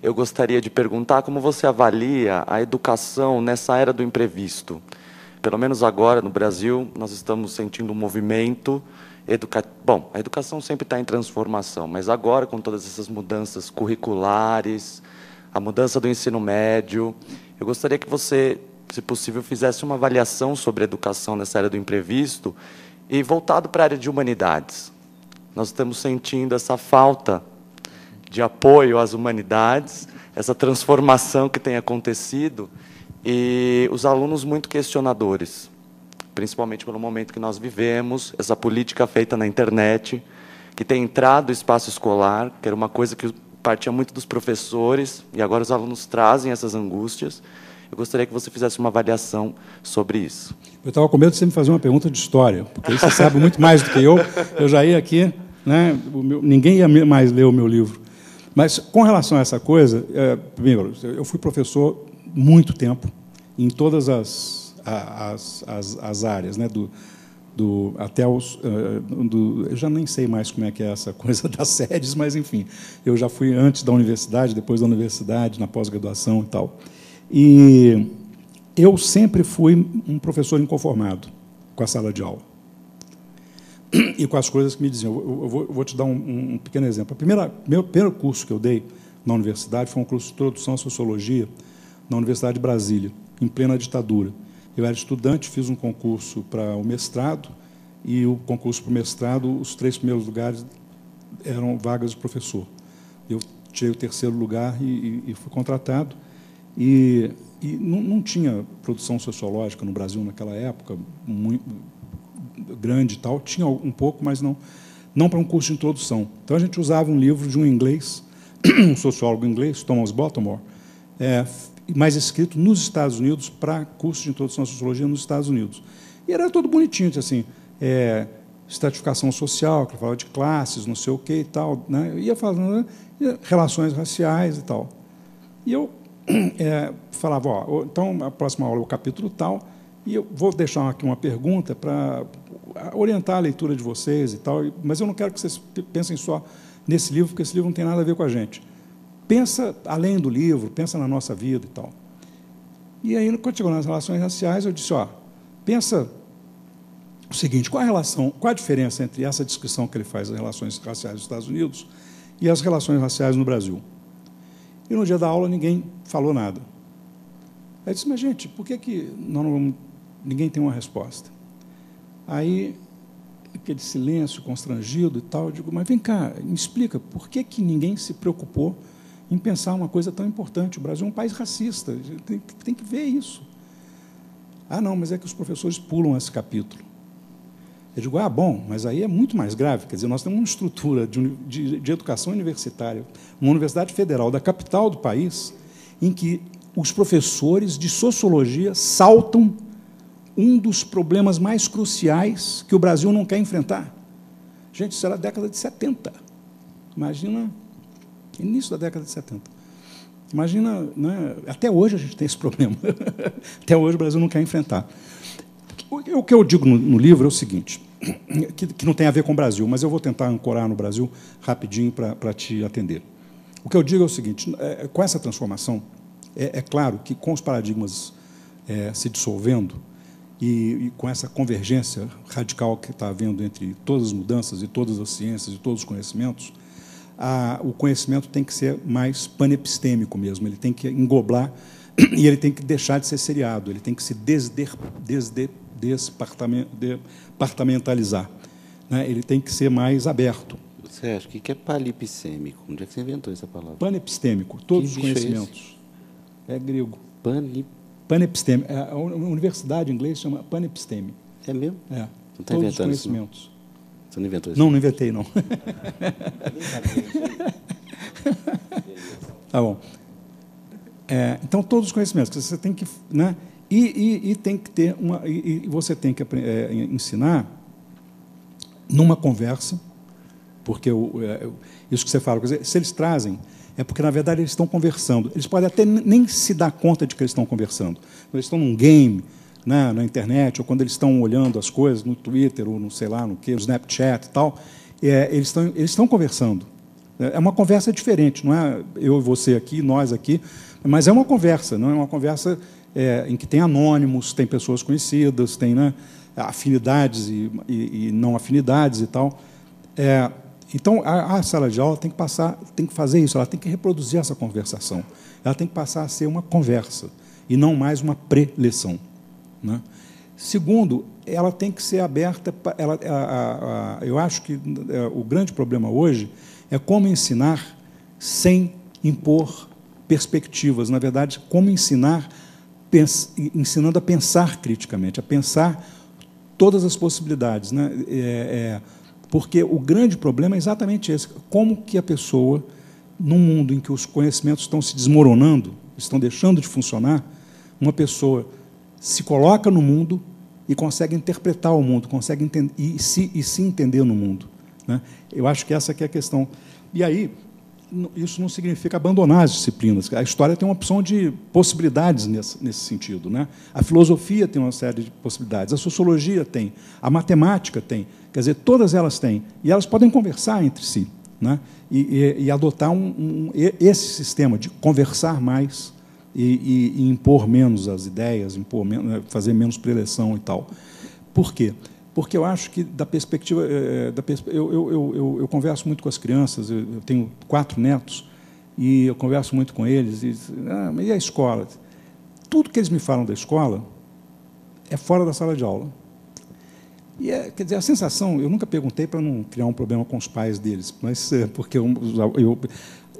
Eu gostaria de perguntar como você avalia a educação nessa era do imprevisto. Pelo menos agora, no Brasil, nós estamos sentindo um movimento educativo. Bom, a educação sempre está em transformação, mas agora, com todas essas mudanças curriculares, a mudança do ensino médio, eu gostaria que você, se possível, fizesse uma avaliação sobre a educação nessa era do imprevisto e voltado para a área de humanidades. Nós estamos sentindo essa falta de apoio às humanidades, essa transformação que tem acontecido, e os alunos muito questionadores, principalmente pelo momento que nós vivemos, essa política feita na internet, que tem entrado no espaço escolar, que era uma coisa que partia muito dos professores, e agora os alunos trazem essas angústias. Eu gostaria que você fizesse uma avaliação sobre isso. Eu estava com medo de você me fazer uma pergunta de história, porque aí você sabe muito mais do que eu já ia aqui, né? Ninguém ia mais ler o meu livro. Mas, com relação a essa coisa, primeiro, eu fui professor muito tempo, em todas as áreas, né? até os... eu já nem sei mais como é que é essa coisa das séries, mas, enfim, eu já fui antes da universidade, depois da universidade, na pós-graduação e tal. E eu sempre fui um professor inconformado com a sala de aula e com as coisas que me diziam. Eu vou te dar um pequeno exemplo. Meu primeiro curso que eu dei na universidade foi um curso de Introdução à Sociologia na Universidade de Brasília, em plena ditadura. Eu era estudante, fiz um concurso para o mestrado, e o concurso para o mestrado, os 3 primeiros lugares eram vagas de professor. Eu tirei o 3º lugar e fui contratado. E não tinha produção sociológica no Brasil naquela época, muito grande e tal. Tinha um pouco, mas não para um curso de introdução. Então, a gente usava um livro de um inglês, um sociólogo inglês, Thomas Baltimore, mas escrito nos Estados Unidos para curso de introdução à sociologia nos Estados Unidos. E era todo bonitinho, assim, estratificação social, que falava de classes, não sei o quê e tal, né? Ia falando, né, relações raciais e tal. E eu falava, então, a próxima aula é o capítulo tal, e eu vou deixar aqui uma pergunta para orientar a leitura de vocês e tal, mas eu não quero que vocês pensem só nesse livro, porque esse livro não tem nada a ver com a gente. Pensa além do livro, pensa na nossa vida e tal. E aí, quando chegou nas relações raciais, eu disse, pensa o seguinte, qual a diferença entre essa descrição que ele faz das relações raciais dos Estados Unidos e as relações raciais no Brasil? E no dia da aula ninguém falou nada. Aí eu disse, mas, gente, por que ninguém tem uma resposta? Aí, aquele silêncio constrangido e tal, eu digo, mas vem cá, me explica, por que ninguém se preocupou em pensar uma coisa tão importante? O Brasil é um país racista, tem que ver isso. Não, mas é que os professores pulam esse capítulo. Eu digo, bom, mas aí é muito mais grave. Quer dizer, nós temos uma estrutura de educação universitária, uma universidade federal da capital do país, em que os professores de sociologia saltam um dos problemas mais cruciais que o Brasil não quer enfrentar. Gente, isso era a década de 70. Imagina, início da década de 70. Imagina, né, até hoje a gente tem esse problema. Até hoje o Brasil não quer enfrentar. O que eu digo no livro é o seguinte, que não tem a ver com o Brasil, mas eu vou tentar ancorar no Brasil rapidinho para te atender. O que eu digo é o seguinte, com essa transformação, é claro que com os paradigmas se dissolvendo e com essa convergência radical que está havendo entre todas as mudanças e todas as ciências e todos os conhecimentos, o conhecimento tem que ser mais panepistêmico mesmo, ele tem que englobar e ele tem que deixar de ser seriado, ele tem que se departamentalizar, né? Ele tem que ser mais aberto. Você acha que é palipsêmico? Onde é que você inventou essa palavra? Panepistêmico, todos os conhecimentos. É grego. Panepisteme. A universidade em inglês chama panepisteme. É mesmo? É. Não está todos inventando os conhecimentos. Isso, não? Você não inventou isso? Não inventei, não. Tá bom. Então, todos os conhecimentos que você tem que, né? E tem que ter e você tem que ensinar numa conversa, porque isso que você fala, quer dizer, se eles trazem, é porque, na verdade, eles estão conversando. Eles podem até nem se dar conta de que eles estão conversando. Quando eles estão num game, né, na internet, ou quando eles estão olhando as coisas no Twitter, ou no, sei lá, no Snapchat e tal, eles estão conversando. É uma conversa diferente, não é eu e você aqui, nós aqui, mas é uma conversa, não é uma conversa em que tem anônimos, tem pessoas conhecidas, tem, né, afinidades e não afinidades e tal. Então, a sala de aula tem que fazer isso, ela tem que reproduzir essa conversação. Ela tem que passar a ser uma conversa, e não mais uma pré-leção, né? Segundo, ela tem que ser aberta. Eu acho que o grande problema hoje é como ensinar sem impor perspectivas. Na verdade, como ensinar, ensinando a pensar criticamente, a pensar todas as possibilidades, né? Porque o grande problema é exatamente esse. Como que a pessoa, num mundo em que os conhecimentos estão se desmoronando, estão deixando de funcionar, uma pessoa se coloca no mundo e consegue interpretar o mundo, consegue entender, e se entender no mundo, né? Eu acho que essa que é a questão. E aí, isso não significa abandonar as disciplinas. A história tem uma opção de possibilidades nesse sentido, né? A filosofia tem uma série de possibilidades, a sociologia tem, a matemática tem. Quer dizer, todas elas têm. E elas podem conversar entre si, né? E adotar esse sistema de conversar mais e impor menos as ideias, fazer menos preleção e tal. Por quê? Porque eu acho que, da perspectiva... Eu converso muito com as crianças, eu tenho 4 netos, e eu converso muito com eles, e a escola? Tudo que eles me falam da escola é fora da sala de aula. E quer dizer, a sensação... Eu nunca perguntei para não criar um problema com os pais deles, mas porque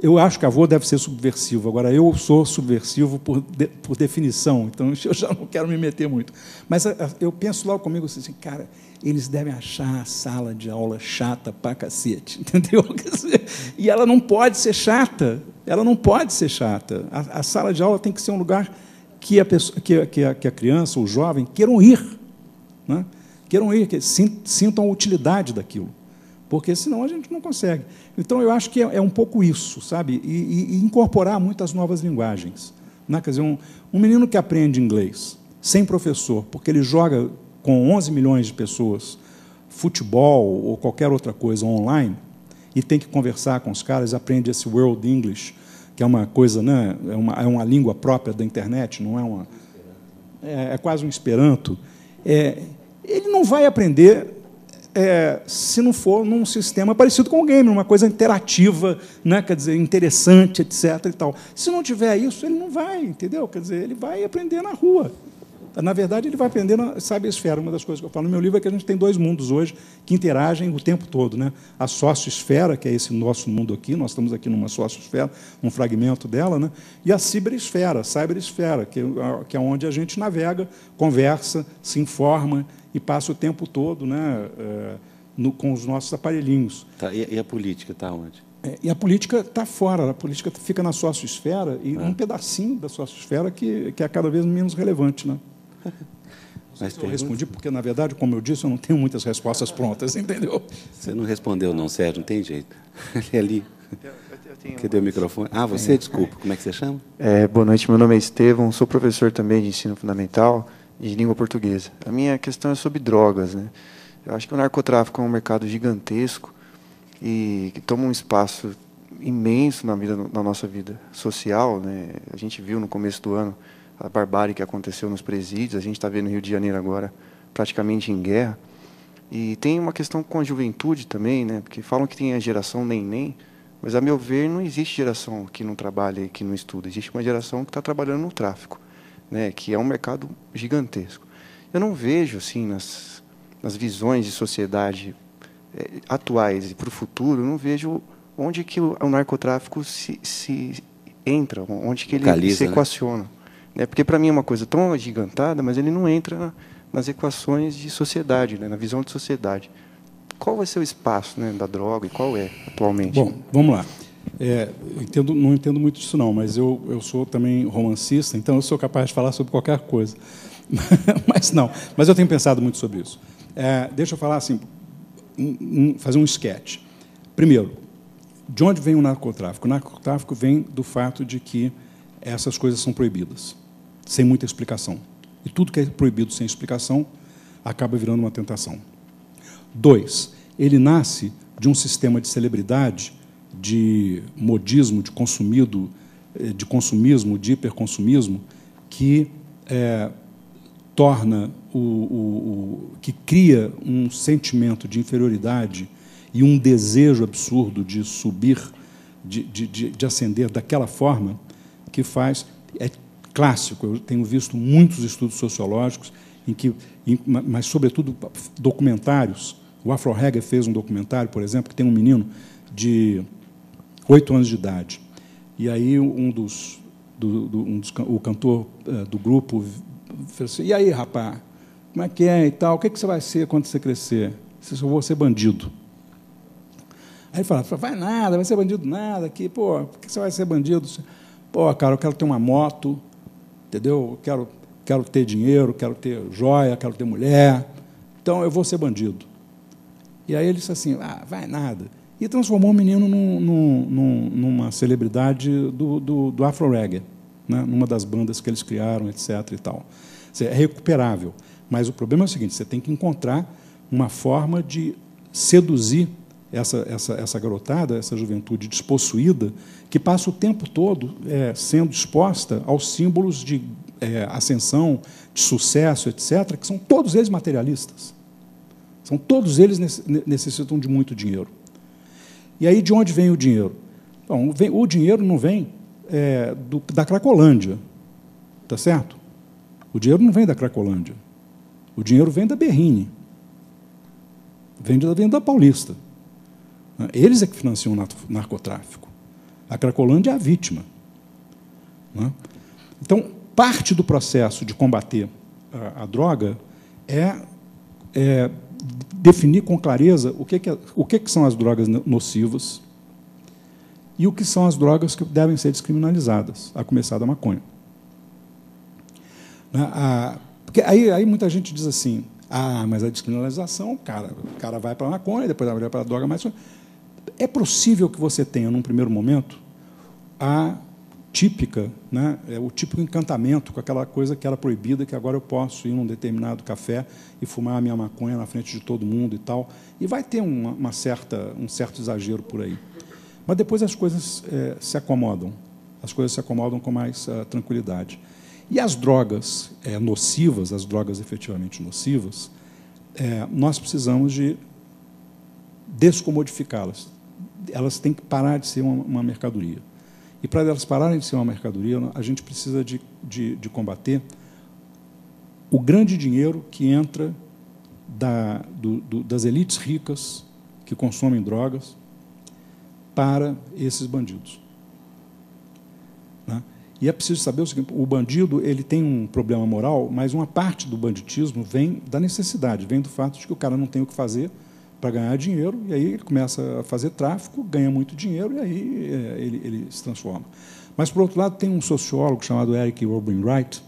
eu acho que avô deve ser subversivo. Agora, eu sou subversivo por definição, então eu já não quero me meter muito. Mas eu penso logo comigo assim, cara, eles devem achar a sala de aula chata pra cacete, entendeu? E ela não pode ser chata. Ela não pode ser chata. A sala de aula tem que ser um lugar que a criança, o jovem, queiram ir, né? Queiram ir, que sintam a utilidade daquilo. Porque, senão, a gente não consegue. Então, eu acho que é um pouco isso, sabe? E incorporar muitas novas linguagens, né? Quer dizer, um menino que aprende inglês sem professor, porque ele joga com 11 milhões de pessoas futebol ou qualquer outra coisa online, e tem que conversar com os caras, aprende esse World English, que é uma coisa, né? É uma língua própria da internet, não é uma... É quase um Esperanto. Ele não vai aprender... se não for num sistema parecido com o game, uma coisa interativa, né? Quer dizer, interessante, etc. E tal. Se não tiver isso, ele não vai, entendeu? Quer dizer, ele vai aprender na rua. Na verdade, ele vai aprender na cybersfera. Uma das coisas que eu falo no meu livro é que a gente tem 2 mundos hoje que interagem o tempo todo, né? A sociosfera, que é esse nosso mundo aqui, nós estamos aqui numa sociosfera, um fragmento dela, né? E a ciberesfera, que é onde a gente navega, conversa, se informa e passa o tempo todo, né, com os nossos aparelhinhos. Tá, e a política está onde? E a política está fora, a política fica na sociosfera, e um pedacinho da sociosfera que é cada vez menos relevante, né? Mas eu respondi porque, na verdade, como eu disse, eu não tenho muitas respostas prontas, entendeu? Você não respondeu, não, Sérgio, não tem jeito. É ali. Cadê o microfone? Ah, você, desculpa. Como é que você chama? Boa noite, meu nome é Estevão, sou professor também de ensino fundamental de língua portuguesa. A minha questão é sobre drogas, né? Eu acho que o narcotráfico é um mercado gigantesco e que toma um espaço imenso na nossa vida social, né? A gente viu no começo do ano a barbárie que aconteceu nos presídios, a gente está vendo no Rio de Janeiro agora praticamente em guerra. E tem uma questão com a juventude também, né? Porque falam que tem a geração neném, mas, a meu ver, não existe geração que não trabalha e que não estuda. Existe uma geração que está trabalhando no tráfico, né? Que é um mercado gigantesco. Eu não vejo, assim, nas visões de sociedade atuais e para o futuro, eu não vejo onde que o narcotráfico se entra, onde que ele localiza, se equaciona. Né? Porque, para mim, é uma coisa tão agigantada, mas ele não entra nas equações de sociedade, né? Na visão de sociedade. Qual vai ser o espaço, né, da droga e qual é atualmente? Bom, vamos lá. Não entendo muito disso, não, mas eu sou também romancista, então eu sou capaz de falar sobre qualquer coisa. Mas eu tenho pensado muito sobre isso. Deixa eu falar assim, fazer um sketch. Primeiro, de onde vem o narcotráfico? O narcotráfico vem do fato de que essas coisas são proibidas, sem muita explicação. E tudo que é proibido sem explicação acaba virando uma tentação. 2, ele nasce de um sistema de celebridade, de modismo, de consumismo, de hiperconsumismo, que torna que cria um sentimento de inferioridade e um desejo absurdo de subir, de ascender daquela forma, que faz... É clássico, eu tenho visto muitos estudos sociológicos, mas, sobretudo, documentários. O Afro Reggae fez um documentário, por exemplo, que tem um menino de 8 anos de idade. E aí o cantor do grupo falou assim, e aí, rapaz, como é que é e tal? O que você vai ser quando você crescer? Eu vou ser bandido. Aí ele fala, vai nada, vai ser bandido nada, aqui, pô, por que você vai ser bandido? Pô, cara, eu quero ter uma moto, entendeu? Eu quero ter dinheiro, quero ter joia, quero ter mulher, então eu vou ser bandido. E aí ele disse assim, vai nada. e transformou o menino numa celebridade do Afro-Reggae, né? Numa das bandas que eles criaram, etc. E tal. É recuperável. Mas o problema é o seguinte, você tem que encontrar uma forma de seduzir essa garotada, essa juventude despossuída, que passa o tempo todo sendo exposta aos símbolos de ascensão, de sucesso, etc., que são todos eles materialistas. São todos eles necessitam de muito dinheiro. E aí, de onde vem o dinheiro? Bom, o dinheiro não vem da Cracolândia, tá certo? O dinheiro não vem da Cracolândia. O dinheiro vem da Berrini, vem da Paulista. Eles é que financiam o narcotráfico. A Cracolândia é a vítima. Então, parte do processo de combater a droga é definir com clareza o que são as drogas nocivas e o que são as drogas que devem ser descriminalizadas, a começar da maconha. Porque aí muita gente diz assim, mas a descriminalização, o cara vai para a maconha, depois vai para a droga mais... É possível que você tenha, num primeiro momento, o típico encantamento com aquela coisa que era proibida, que agora eu posso ir num determinado café e fumar a minha maconha na frente de todo mundo e tal. E vai ter um certo exagero por aí. Mas depois as coisas se acomodam. As coisas se acomodam com mais tranquilidade. E as drogas nocivas, as drogas efetivamente nocivas, nós precisamos de descomodificá-las. Elas têm que parar de ser uma mercadoria. E, para elas pararem de ser uma mercadoria, a gente precisa de combater o grande dinheiro que entra das elites ricas que consomem drogas para esses bandidos. Né? E é preciso saber o seguinte, o bandido ele tem um problema moral, mas uma parte do banditismo vem da necessidade, vem do fato de que o cara não tem o que fazer para ganhar dinheiro, e aí ele começa a fazer tráfico, ganha muito dinheiro, e aí ele se transforma. Mas, por outro lado, tem um sociólogo chamado Eric Robin Wright,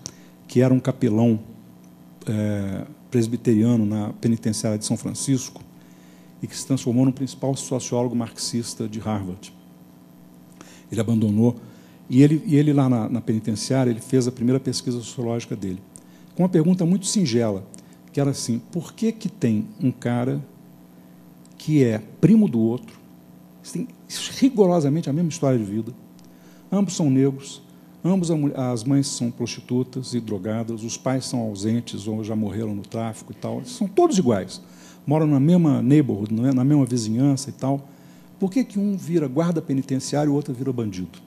que era um capelão presbiteriano na penitenciária de São Francisco, e que se transformou no principal sociólogo marxista de Harvard. Ele abandonou, e ele lá na penitenciária, ele fez a primeira pesquisa sociológica dele, com uma pergunta muito singela, que era assim, por que tem um cara que é primo do outro, tem rigorosamente a mesma história de vida, ambos são negros, ambos as mães são prostitutas e drogadas, os pais são ausentes ou já morreram no tráfico e tal, são todos iguais, moram na mesma neighborhood, na mesma vizinhança e tal. Por que um vira guarda penitenciário e o outro vira bandido?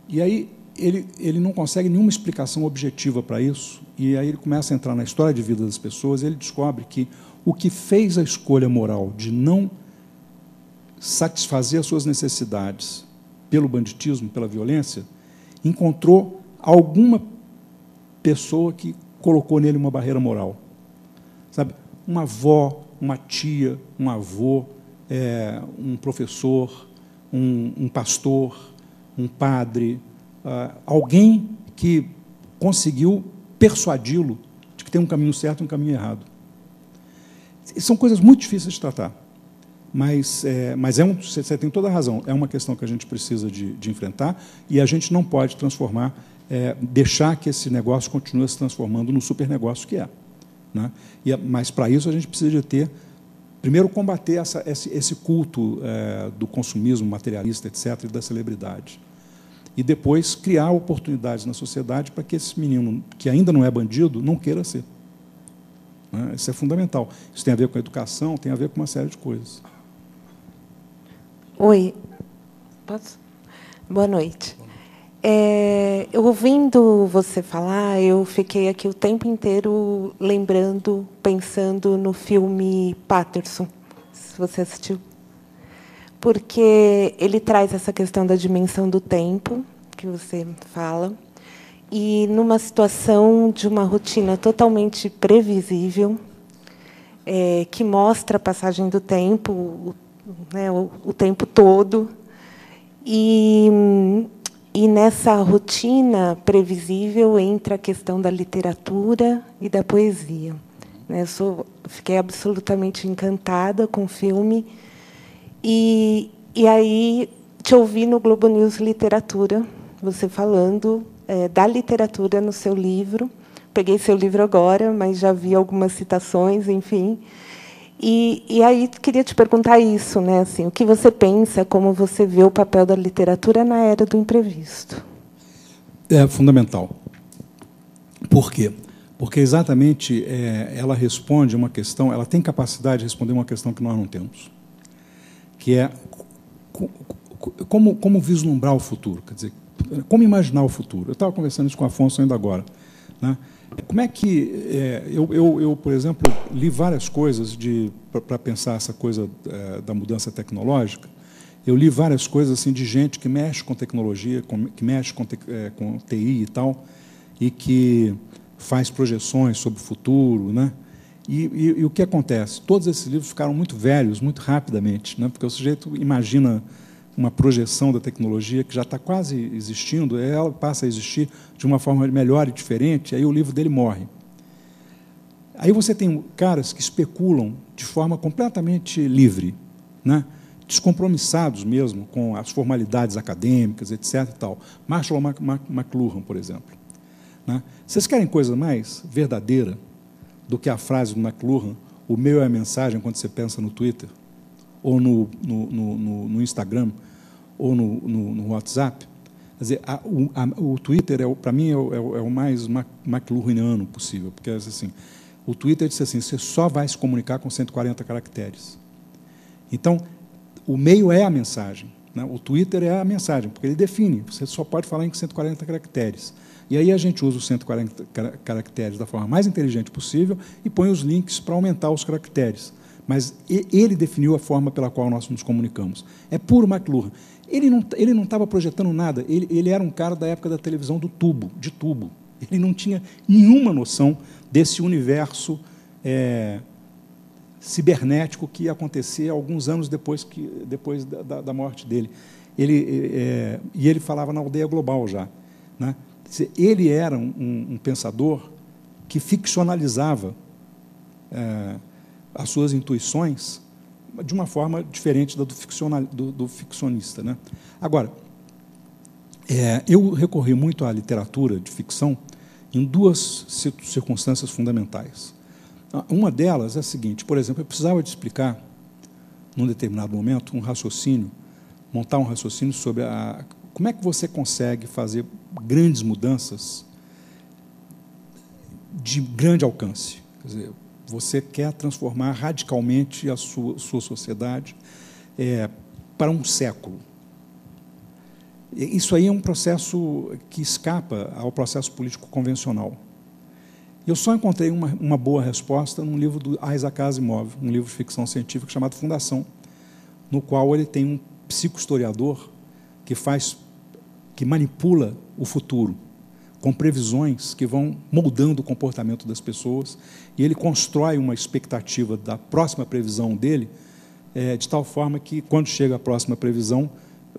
E aí ele não consegue nenhuma explicação objetiva para isso, e aí ele começa a entrar na história de vida das pessoas, e ele descobre que o que fez a escolha moral de não satisfazer as suas necessidades pelo banditismo, pela violência, encontrou alguma pessoa que colocou nele uma barreira moral. Sabe? Uma avó, uma tia, um avô, um professor, um pastor, um padre, alguém que conseguiu persuadi-lo de que tem um caminho certo e um caminho errado. São coisas muito difíceis de tratar, mas você tem toda a razão, é uma questão que a gente precisa de enfrentar, e a gente não pode transformar, deixar que esse negócio continue se transformando no supernegócio que é. Né? Mas, para isso, a gente precisa de ter, primeiro, combater esse culto do consumismo materialista, etc., e da celebridade. E, depois, criar oportunidades na sociedade para que esse menino, que ainda não é bandido, não queira ser. Isso é fundamental. Isso tem a ver com a educação, tem a ver com uma série de coisas. Oi. Posso? Boa noite. Eu, ouvindo você falar, eu fiquei aqui o tempo inteiro lembrando, pensando no filme Paterson, se você assistiu. Porque ele traz essa questão da dimensão do tempo, que você fala, e numa situação de uma rotina totalmente previsível, que mostra a passagem do tempo, o tempo todo, e nessa rotina previsível entra a questão da literatura e da poesia. né? Fiquei absolutamente encantada com o filme. E aí, te ouvi no Globo News Literatura, você falando da literatura no seu livro. Peguei seu livro agora, mas já vi algumas citações, enfim. E aí queria te perguntar isso, né? Assim, o que você pensa, como você vê o papel da literatura na era do imprevisto? É fundamental. Por quê? Porque exatamente ela responde uma questão, ela tem capacidade de responder uma questão que nós não temos, que é como vislumbrar o futuro, quer dizer, como imaginar o futuro. Eu estava conversando isso com o Afonso ainda agora, né? Como é que eu, por exemplo, li várias coisas para pensar essa coisa da mudança tecnológica. Eu li várias coisas assim de gente que mexe com tecnologia, que mexe com TI e tal, e que faz projeções sobre o futuro, né? E o que acontece? Todos esses livros ficaram muito velhos, muito rapidamente, né? Porque o sujeito imagina uma projeção da tecnologia que já está quase existindo, ela passa a existir de uma forma melhor e diferente, aí o livro dele morre. Aí você tem caras que especulam de forma completamente livre, né? Descompromissados mesmo com as formalidades acadêmicas, etc. E tal. Marshall McLuhan, por exemplo, né? Vocês querem coisa mais verdadeira do que a frase do McLuhan, o meu é a mensagem, quando você pensa no Twitter, ou no Instagram, ou no WhatsApp? Quer dizer, o Twitter, para mim, é o mais McLuhaniano possível, porque assim, o Twitter disse assim, você só vai se comunicar com 140 caracteres. Então, o meio é a mensagem, né? O Twitter é a mensagem, porque ele define, você só pode falar em 140 caracteres. E aí a gente usa os 140 caracteres da forma mais inteligente possível e põe os links para aumentar os caracteres. Mas ele definiu a forma pela qual nós nos comunicamos. É puro McLuhan. Ele não estava projetando nada. Ele era um cara da época da televisão de tubo. Ele não tinha nenhuma noção desse universo cibernético que ia acontecer alguns anos depois da morte dele. E ele falava na aldeia global já, né? Ele era um pensador que ficcionalizava as suas intuições de uma forma diferente da do ficcionista, né? Agora, eu recorri muito à literatura de ficção em duas circunstâncias fundamentais. Uma delas é a seguinte, por exemplo, eu precisava de explicar, num determinado momento, montar um raciocínio sobre como é que você consegue fazer grandes mudanças de grande alcance. Quer dizer, você quer transformar radicalmente a sua sociedade para um século. Isso aí é um processo que escapa ao processo político convencional. Eu só encontrei uma boa resposta num livro do Isaac Asimov, um livro de ficção científica chamado Fundação, no qual ele tem um psicohistoriador que manipula o futuro, com previsões que vão moldando o comportamento das pessoas, e ele constrói uma expectativa da próxima previsão dele, de tal forma que, quando chega a próxima previsão,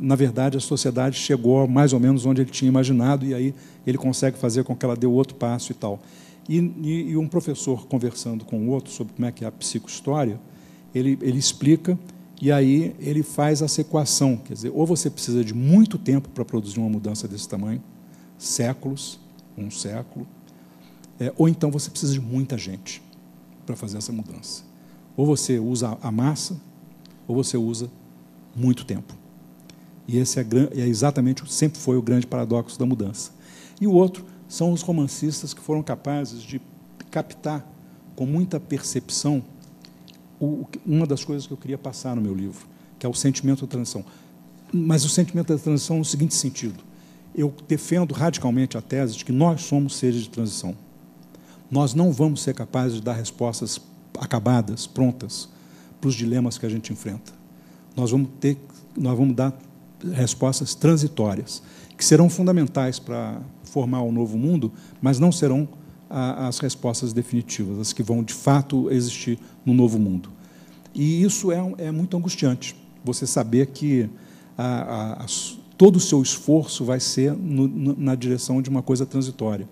na verdade, a sociedade chegou mais ou menos onde ele tinha imaginado, e aí ele consegue fazer com que ela dê outro passo e tal. E um professor, conversando com o outro sobre como é que é a psicohistória, ele explica, e aí ele faz essa equação, quer dizer, ou você precisa de muito tempo para produzir uma mudança desse tamanho, séculos, um século, ou então você precisa de muita gente para fazer essa mudança. Ou você usa a massa, ou você usa muito tempo. E esse é exatamente, sempre foi o grande paradoxo da mudança. E o outro são os romancistas que foram capazes de captar com muita percepção uma das coisas que eu queria passar no meu livro, que é o sentimento da transição. Mas o sentimento da transição no seguinte sentido: eu defendo radicalmente a tese de que nós somos seres de transição. Nós não vamos ser capazes de dar respostas acabadas, prontas, para os dilemas que a gente enfrenta. Nós vamos dar respostas transitórias, que serão fundamentais para formar o novo mundo, mas não serão as respostas definitivas, as que vão, de fato, existir no novo mundo. E isso é muito angustiante, você saber que todo o seu esforço vai ser na direção de uma coisa transitória.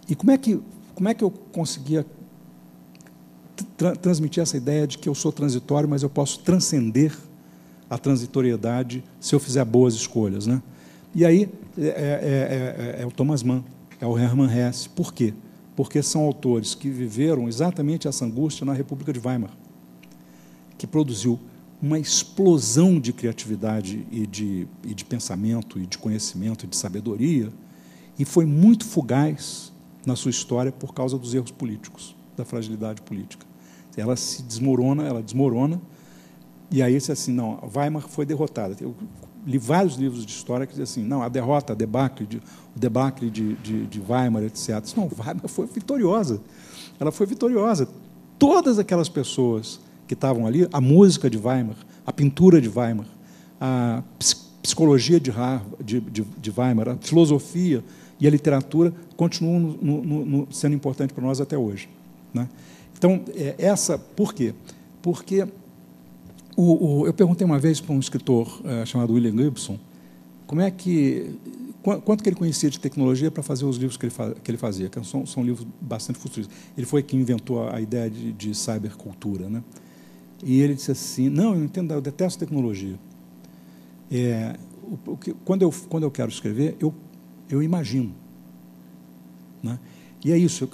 E como é que eu conseguia transmitir essa ideia de que eu sou transitório, mas eu posso transcender a transitoriedade se eu fizer boas escolhas, né? E aí é o Thomas Mann, é o Hermann Hesse. Por quê? Porque são autores que viveram exatamente essa angústia na República de Weimar, que produziu uma explosão de criatividade e de pensamento, e de conhecimento, e de sabedoria, e foi muito fugaz na sua história por causa dos erros políticos, da fragilidade política. Ela se desmorona, e aí você assim, não, Weimar foi derrotada. Eu li vários livros de história que dizem assim, não, a derrota, o debacle de Weimar, etc. Não, Weimar foi vitoriosa. Ela foi vitoriosa. Todas aquelas pessoas que estavam ali, a música de Weimar, a pintura de Weimar, a psicologia de Weimar, a filosofia e a literatura continuam sendo importantes para nós até hoje, né? Então, por quê? Porque eu perguntei uma vez para um escritor chamado William Gibson quanto que ele conhecia de tecnologia para fazer os livros que ele fazia, que são livros bastante futuristas. Ele foi quem inventou a ideia de cybercultura, né? E ele disse assim, não, eu entendo, eu detesto tecnologia. Quando eu quero escrever, eu imagino, né? E é isso,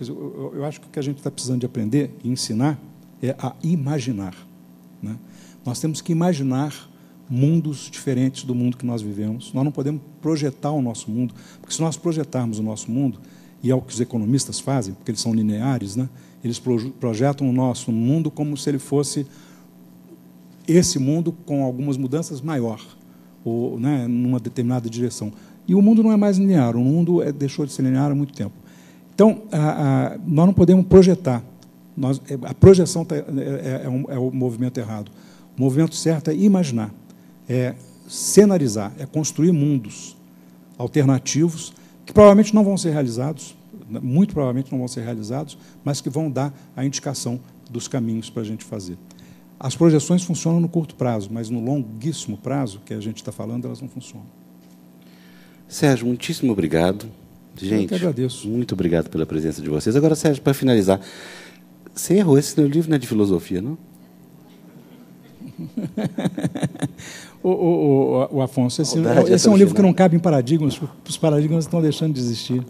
eu acho que o que a gente está precisando de aprender e ensinar é a imaginar, né? Nós temos que imaginar mundos diferentes do mundo que nós vivemos. Nós não podemos projetar o nosso mundo, porque se nós projetarmos o nosso mundo, e é o que os economistas fazem, porque eles são lineares, né? Eles projetam o nosso mundo como se ele fosse esse mundo com algumas mudanças maior, ou, né, numa determinada direção. E o mundo não é mais linear, o mundo deixou de ser linear há muito tempo. Então, nós não podemos projetar. A projeção é o movimento errado. O movimento certo é imaginar, é cenarizar, é construir mundos alternativos que provavelmente não vão ser realizados, muito provavelmente não vão ser realizados, mas que vão dar a indicação dos caminhos para a gente fazer. As projeções funcionam no curto prazo, mas no longuíssimo prazo, que a gente está falando, elas não funcionam. Sérgio, muitíssimo obrigado. Gente, eu que agradeço. Muito obrigado pela presença de vocês. Agora, Sérgio, para finalizar, você errou, esse livro não é de filosofia, não? o Afonso, esse é um livro que não cabe em paradigmas, os paradigmas estão deixando de existir.